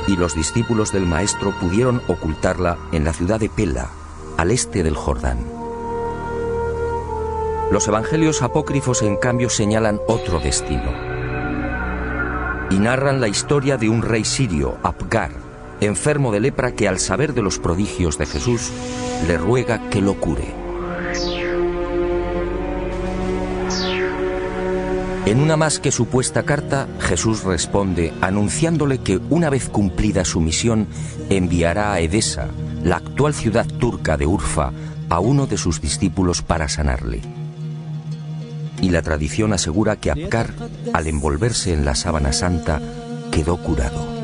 y los discípulos del Maestro pudieron ocultarla en la ciudad de Pela, al este del Jordán. Los evangelios apócrifos, en cambio, señalan otro destino y narran la historia de un rey sirio, Apgar, enfermo de lepra, que al saber de los prodigios de Jesús le ruega que lo cure. En una más que supuesta carta, Jesús responde anunciándole que una vez cumplida su misión enviará a Edesa, la actual ciudad turca de Urfa, a uno de sus discípulos para sanarle. Y la tradición asegura que Apgar, al envolverse en la sábana santa, quedó curado.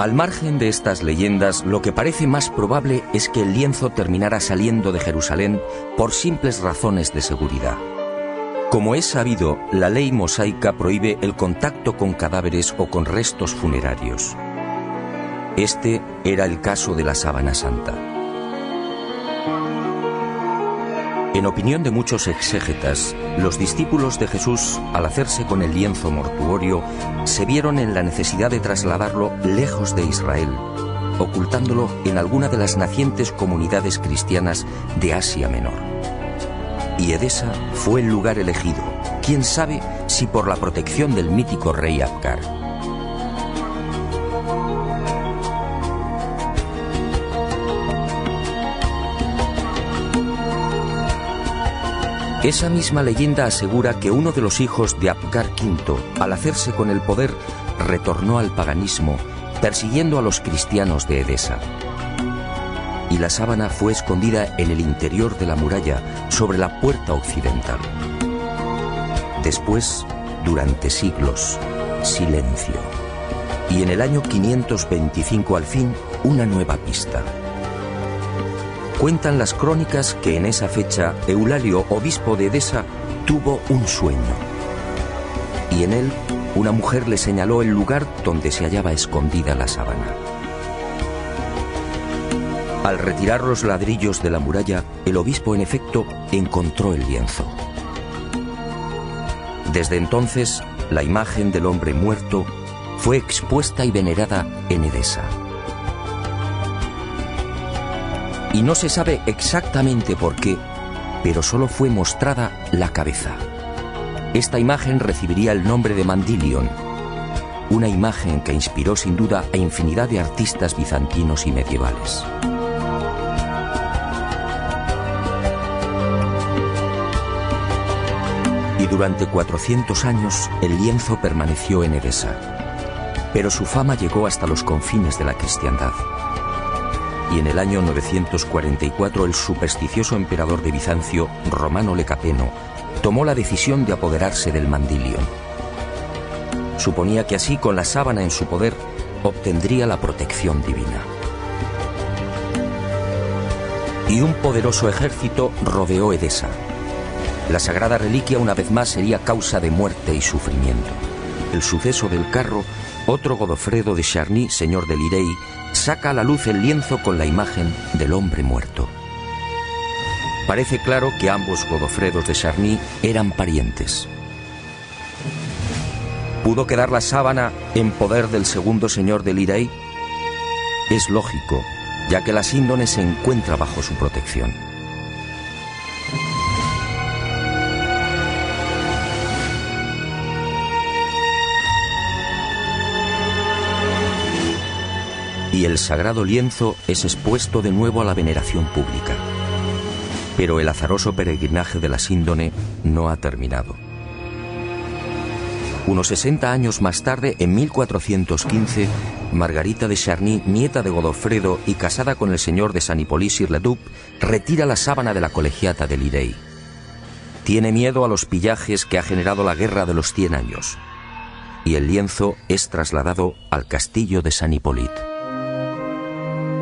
Al margen de estas leyendas, lo que parece más probable es que el lienzo terminara saliendo de Jerusalén por simples razones de seguridad. Como es sabido, la ley mosaica prohíbe el contacto con cadáveres o con restos funerarios. Este era el caso de la sábana santa. En opinión de muchos exégetas, los discípulos de Jesús, al hacerse con el lienzo mortuorio, se vieron en la necesidad de trasladarlo lejos de Israel, ocultándolo en alguna de las nacientes comunidades cristianas de Asia Menor. Y Edesa fue el lugar elegido, quién sabe si por la protección del mítico rey Apgar. Esa misma leyenda asegura que uno de los hijos de Apgar V, al hacerse con el poder, retornó al paganismo, persiguiendo a los cristianos de Edesa. Y la sábana fue escondida en el interior de la muralla, sobre la puerta occidental. Después, durante siglos, silencio. Y en el año 525, al fin, una nueva pista. Cuentan las crónicas que en esa fecha Eulalio, obispo de Edesa, tuvo un sueño. Y en él, una mujer le señaló el lugar donde se hallaba escondida la sábana. Al retirar los ladrillos de la muralla, el obispo en efecto encontró el lienzo. Desde entonces, la imagen del hombre muerto fue expuesta y venerada en Edesa. Y no se sabe exactamente por qué, pero solo fue mostrada la cabeza. Esta imagen recibiría el nombre de Mandilion, una imagen que inspiró sin duda a infinidad de artistas bizantinos y medievales. Y durante 400 años el lienzo permaneció en Edesa, pero su fama llegó hasta los confines de la cristiandad. Y en el año 944 el supersticioso emperador de Bizancio, Romano Lecapeno, tomó la decisión de apoderarse del Mandilion. Suponía que así, con la sábana en su poder, obtendría la protección divina. Y un poderoso ejército rodeó Edesa. La sagrada reliquia una vez más sería causa de muerte y sufrimiento. El suceso del carro, otro Godofredo de Charny, señor del Lirey, saca a la luz el lienzo con la imagen del hombre muerto. Parece claro que ambos Godofredos de Charny eran parientes. ¿Pudo quedar la sábana en poder del segundo señor del Lirey? Es lógico, ya que la síndone se encuentra bajo su protección. Y el sagrado lienzo es expuesto de nuevo a la veneración pública. Pero el azaroso peregrinaje de la síndone no ha terminado. Unos 60 años más tarde, en 1415, Margarita de Charny, nieta de Godofredo y casada con el señor de San Hipólit-sur-le-Duc, retira la sábana de la colegiata de Lirey. Tiene miedo a los pillajes que ha generado la guerra de los 100 años. Y el lienzo es trasladado al castillo de San Hipólit.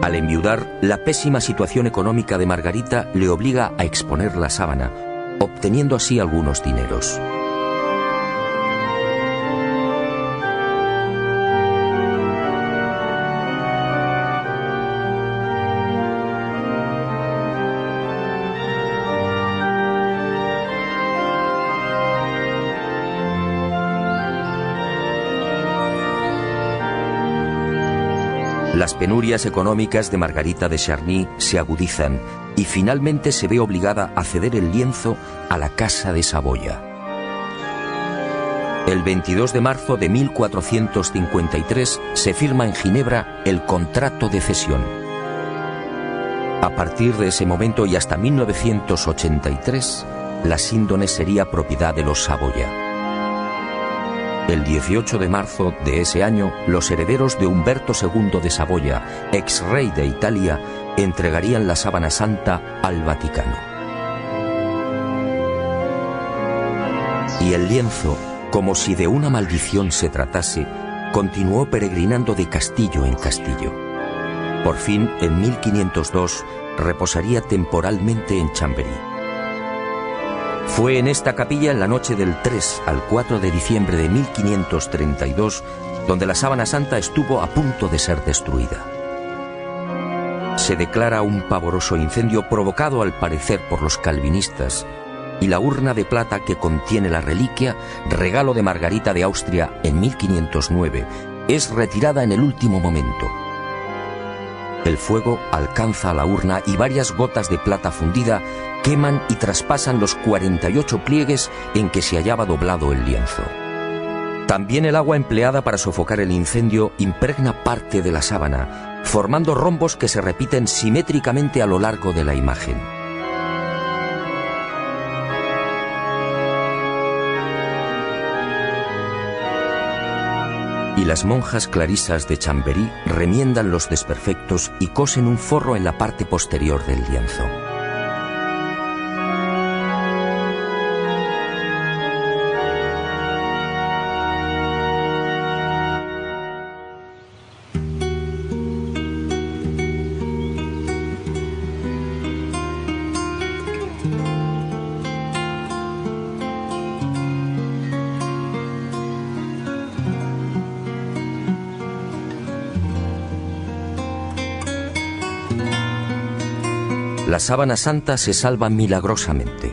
Al enviudar, la pésima situación económica de Margarita le obliga a exponer la sábana, obteniendo así algunos dineros. Las penurias económicas de Margarita de Charny se agudizan y finalmente se ve obligada a ceder el lienzo a la Casa de Saboya. El 22 de marzo de 1453 se firma en Ginebra el contrato de cesión. A partir de ese momento y hasta 1983, la síndone sería propiedad de los Saboya. El 18 de marzo de ese año, los herederos de Humberto II de Saboya, ex rey de Italia, entregarían la sábana santa al Vaticano. Y el lienzo, como si de una maldición se tratase, continuó peregrinando de castillo en castillo. Por fin, en 1502, reposaría temporalmente en Chambéry. Fue en esta capilla en la noche del 3 al 4 de diciembre de 1532 donde la sábana santa estuvo a punto de ser destruida. Se declara un pavoroso incendio provocado al parecer por los calvinistas, y la urna de plata que contiene la reliquia, regalo de Margarita de Austria en 1509, es retirada en el último momento. El fuego alcanza a la urna y varias gotas de plata fundida queman y traspasan los 48 pliegues en que se hallaba doblado el lienzo. También el agua empleada para sofocar el incendio impregna parte de la sábana, formando rombos que se repiten simétricamente a lo largo de la imagen. Y las monjas clarisas de Chambéry remiendan los desperfectos y cosen un forro en la parte posterior del lienzo. La sábana santa se salva milagrosamente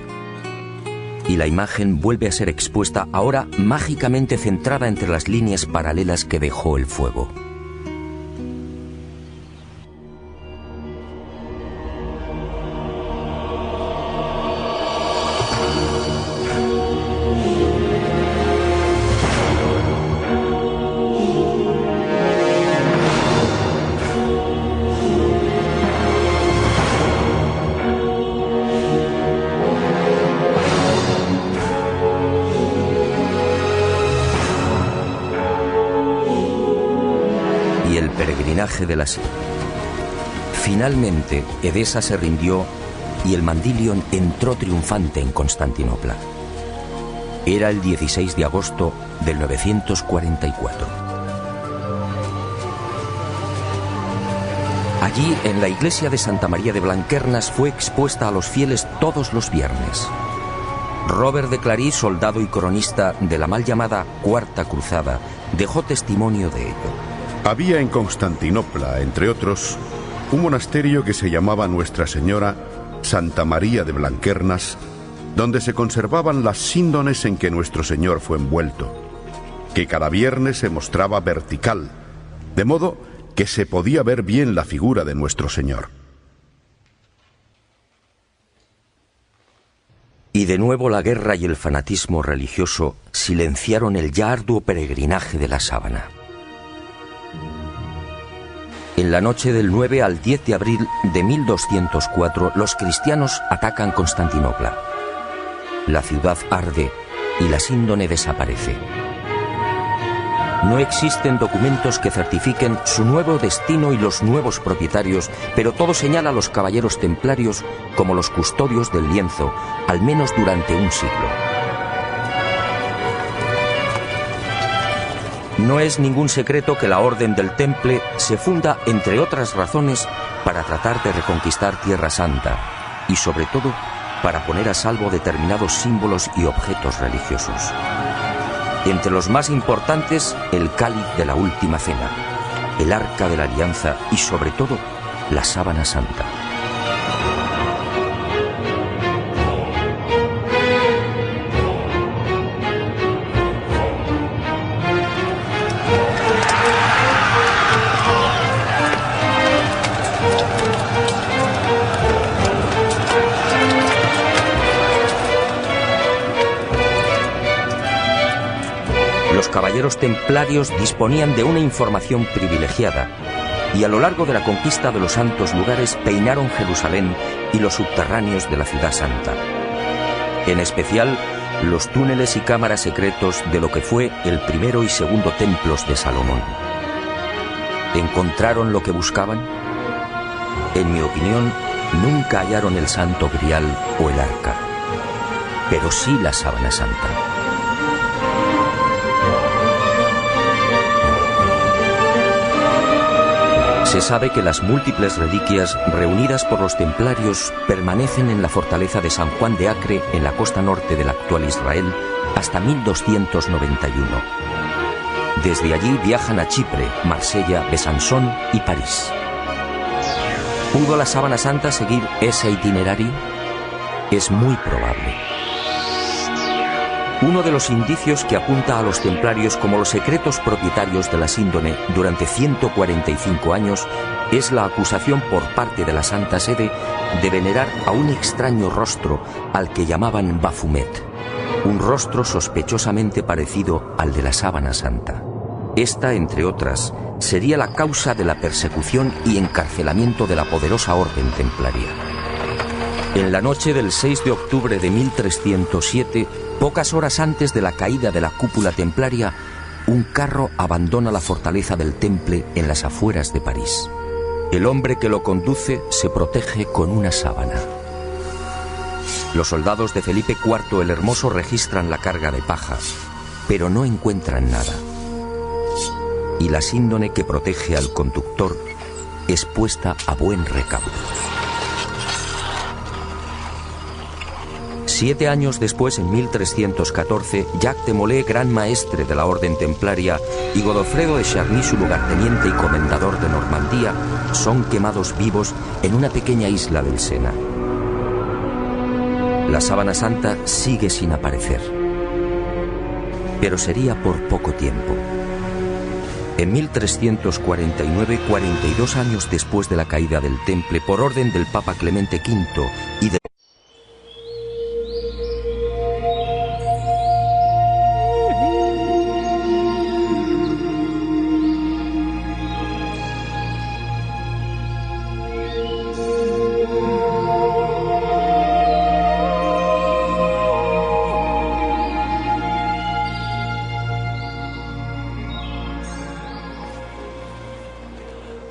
y la imagen vuelve a ser expuesta, ahora mágicamente centrada entre las líneas paralelas que dejó el fuego. De la sierra. Finalmente, Edesa se rindió y el Mandilion entró triunfante en Constantinopla. Era el 16 de agosto del 944. Allí, en la iglesia de Santa María de Blanquernas, fue expuesta a los fieles todos los viernes. Robert de Clary, soldado y cronista de la mal llamada Cuarta Cruzada, dejó testimonio de ello. Había en Constantinopla, entre otros, un monasterio que se llamaba Nuestra Señora Santa María de Blanquernas, donde se conservaban las síndones en que nuestro Señor fue envuelto, que cada viernes se mostraba vertical, de modo que se podía ver bien la figura de nuestro Señor. Y de nuevo la guerra y el fanatismo religioso silenciaron el ya arduo peregrinaje de la sábana. En la noche del 9 al 10 de abril de 1204, los cristianos atacan Constantinopla. La ciudad arde y la síndone desaparece. No existen documentos que certifiquen su nuevo destino y los nuevos propietarios, pero todo señala a los caballeros templarios como los custodios del lienzo, al menos durante un siglo. No es ningún secreto que la Orden del Temple se funda, entre otras razones, para tratar de reconquistar Tierra Santa y, sobre todo, para poner a salvo determinados símbolos y objetos religiosos. Entre los más importantes, el cáliz de la Última Cena, el Arca de la Alianza y, sobre todo, la sábana santa. Los caballeros templarios disponían de una información privilegiada y a lo largo de la conquista de los santos lugares peinaron Jerusalén y los subterráneos de la ciudad santa. En especial, los túneles y cámaras secretos de lo que fue el primero y segundo templos de Salomón. ¿Encontraron lo que buscaban? En mi opinión, nunca hallaron el Santo Grial o el Arca, pero sí la Sábana Santa. Se sabe que las múltiples reliquias reunidas por los templarios permanecen en la fortaleza de San Juan de Acre, en la costa norte del actual Israel, hasta 1291. Desde allí viajan a Chipre, Marsella, Besançon y París. ¿Pudo la Sábana Santa seguir ese itinerario? Es muy probable. Uno de los indicios que apunta a los templarios como los secretos propietarios de la síndone durante 145 años es la acusación por parte de la Santa Sede de venerar a un extraño rostro al que llamaban Baphomet, un rostro sospechosamente parecido al de la Sábana Santa. Esta, entre otras, sería la causa de la persecución y encarcelamiento de la poderosa orden templaria. En la noche del 6 de octubre de 1307, pocas horas antes de la caída de la cúpula templaria, un carro abandona la fortaleza del Temple en las afueras de París. El hombre que lo conduce se protege con una sábana. Los soldados de Felipe IV el Hermoso registran la carga de paja, pero no encuentran nada. Y la síndone que protege al conductor es puesta a buen recaudo. 7 años después, en 1314, Jacques de Molay, gran maestre de la orden templaria, y Godofredo de Charny, su lugarteniente y comendador de Normandía, son quemados vivos en una pequeña isla del Sena. La Sábana Santa sigue sin aparecer, pero sería por poco tiempo. En 1349, 42 años después de la caída del Temple, por orden del Papa Clemente V y de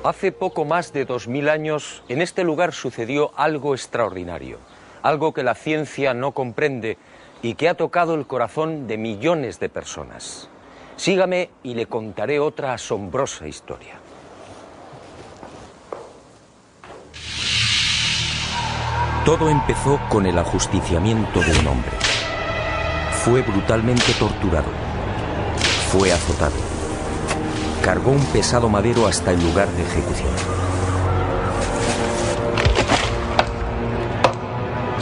Hace poco más de 2000 años, en este lugar sucedió algo extraordinario, algo que la ciencia no comprende y que ha tocado el corazón de millones de personas. Sígame y le contaré otra asombrosa historia. Todo empezó con el ajusticiamiento de un hombre. Fue brutalmente torturado. Fue azotado. Cargó un pesado madero hasta el lugar de ejecución.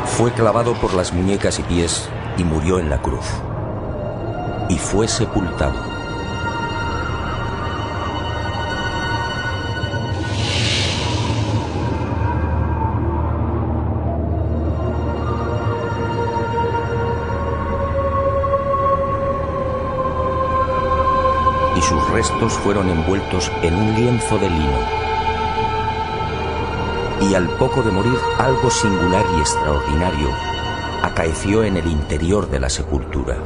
Fue clavado por las muñecas y pies y murió en la cruz. Y fue sepultado. Y sus restos fueron envueltos en un lienzo de lino. Y al poco de morir, algo singular y extraordinario acaeció en el interior de la sepultura.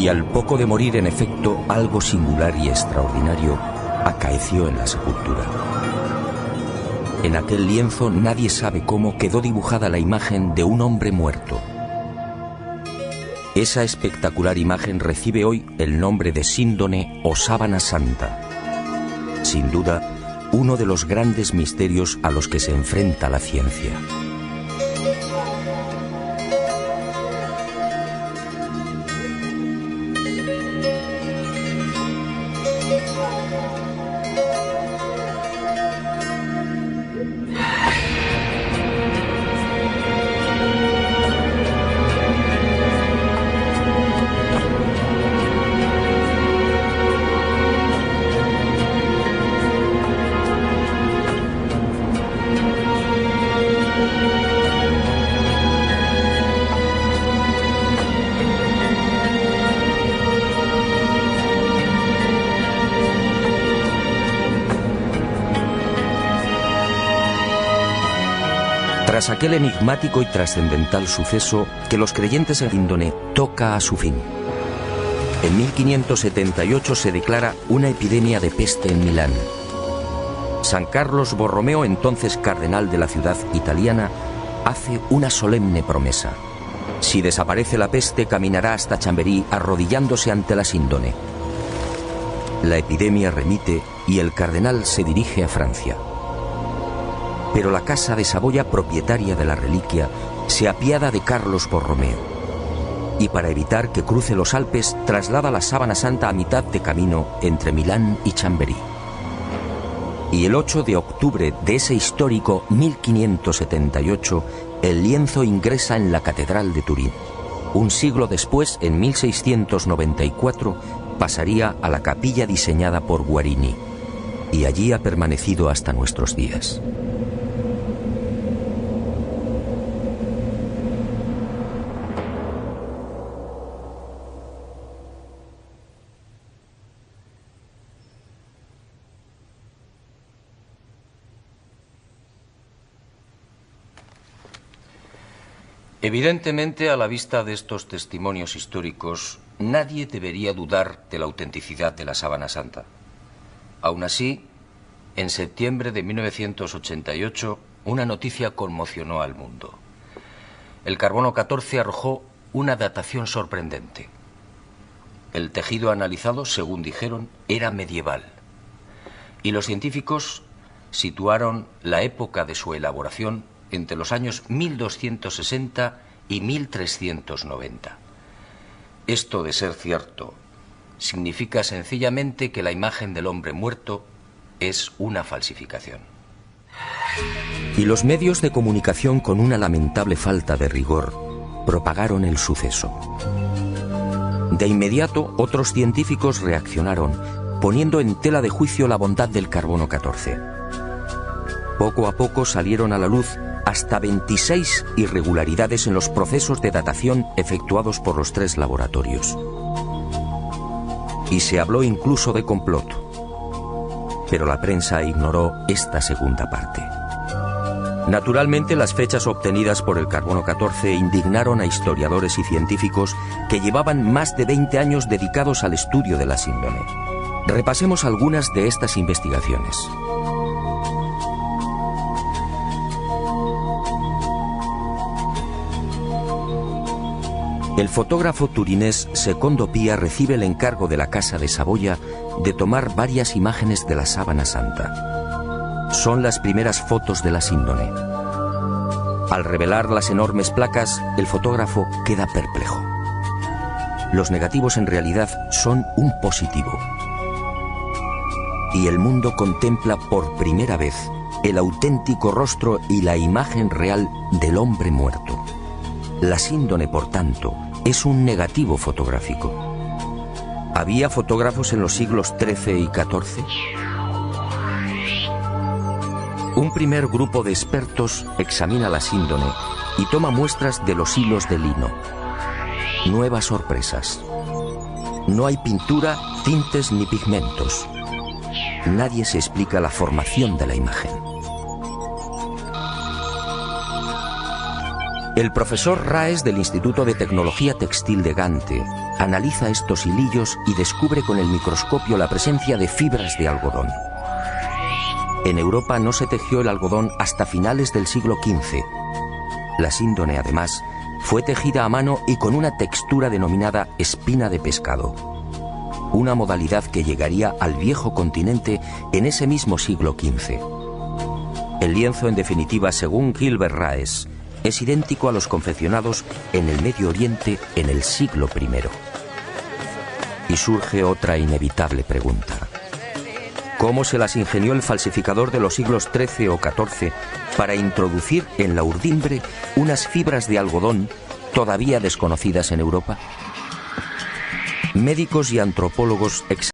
Y al poco de morir, en efecto, algo singular y extraordinario acaeció en la sepultura. En aquel lienzo, nadie sabe cómo, quedó dibujada la imagen de un hombre muerto. Esa espectacular imagen recibe hoy el nombre de síndone o sábana santa. Sin duda, uno de los grandes misterios a los que se enfrenta la ciencia. Tras aquel enigmático y trascendental suceso que los creyentes en Síndone toca a su fin. En 1578 se declara una epidemia de peste en Milán. San Carlos Borromeo, entonces cardenal de la ciudad italiana, hace una solemne promesa. Si desaparece la peste, caminará hasta Chamberí arrodillándose ante la Síndone. La epidemia remite y el cardenal se dirige a Francia. Pero la Casa de Saboya, propietaria de la reliquia, se apiada de Carlos Borromeo y, para evitar que cruce los Alpes, traslada la sábana santa a mitad de camino entre Milán y Chamberí. Y el 8 de octubre de ese histórico 1578, el lienzo ingresa en la Catedral de Turín. Un siglo después, en 1694, pasaría a la capilla diseñada por Guarini, y allí ha permanecido hasta nuestros días. Evidentemente, a la vista de estos testimonios históricos, nadie debería dudar de la autenticidad de la sábana santa. Aún así, en septiembre de 1988, una noticia conmocionó al mundo. El carbono 14 arrojó una datación sorprendente. El tejido analizado, según dijeron, era medieval. Y los científicos situaron la época de su elaboración entre los años 1260 y 1390. Esto, de ser cierto, significa sencillamente que la imagen del hombre muerto es una falsificación. Y los medios de comunicación, con una lamentable falta de rigor, propagaron el suceso. De inmediato, otros científicos reaccionaron, poniendo en tela de juicio la bondad del carbono 14. Poco a poco salieron a la luz hasta 26 irregularidades en los procesos de datación efectuados por los 3 laboratorios. Y se habló incluso de complot. Pero la prensa ignoró esta segunda parte. Naturalmente, las fechas obtenidas por el carbono 14 indignaron a historiadores y científicos que llevaban más de 20 años dedicados al estudio de la síndone. Repasemos algunas de estas investigaciones. El fotógrafo turinés Secondo Pia recibe el encargo de la Casa de Saboya de tomar varias imágenes de la sábana santa. Son las primeras fotos de la síndone. Al revelar las enormes placas, el fotógrafo queda perplejo. los negativos en realidad son un positivo. Y el mundo contempla por primera vez el auténtico rostro y la imagen real del hombre muerto. La síndone, por tanto, es un negativo fotográfico. ¿Había fotógrafos en los siglos XIII y XIV? Un primer grupo de expertos examina la síndone y toma muestras de los hilos de lino. Nuevas sorpresas. No hay pintura, tintes ni pigmentos. Nadie se explica la formación de la imagen. El profesor Raes del Instituto de Tecnología Textil de Gante analiza estos hilillos y descubre con el microscopio la presencia de fibras de algodón. En Europa no se tejió el algodón hasta finales del siglo XV. La síndone, además, fue tejida a mano y con una textura denominada espina de pescado, una modalidad que llegaría al viejo continente en ese mismo siglo XV. El lienzo, en definitiva, según Gilbert Raes, es idéntico a los confeccionados en el Medio Oriente en el siglo I. Y surge otra inevitable pregunta. ¿Cómo se las ingenió el falsificador de los siglos XIII o XIV para introducir en la urdimbre unas fibras de algodón todavía desconocidas en Europa? Médicos y antropólogos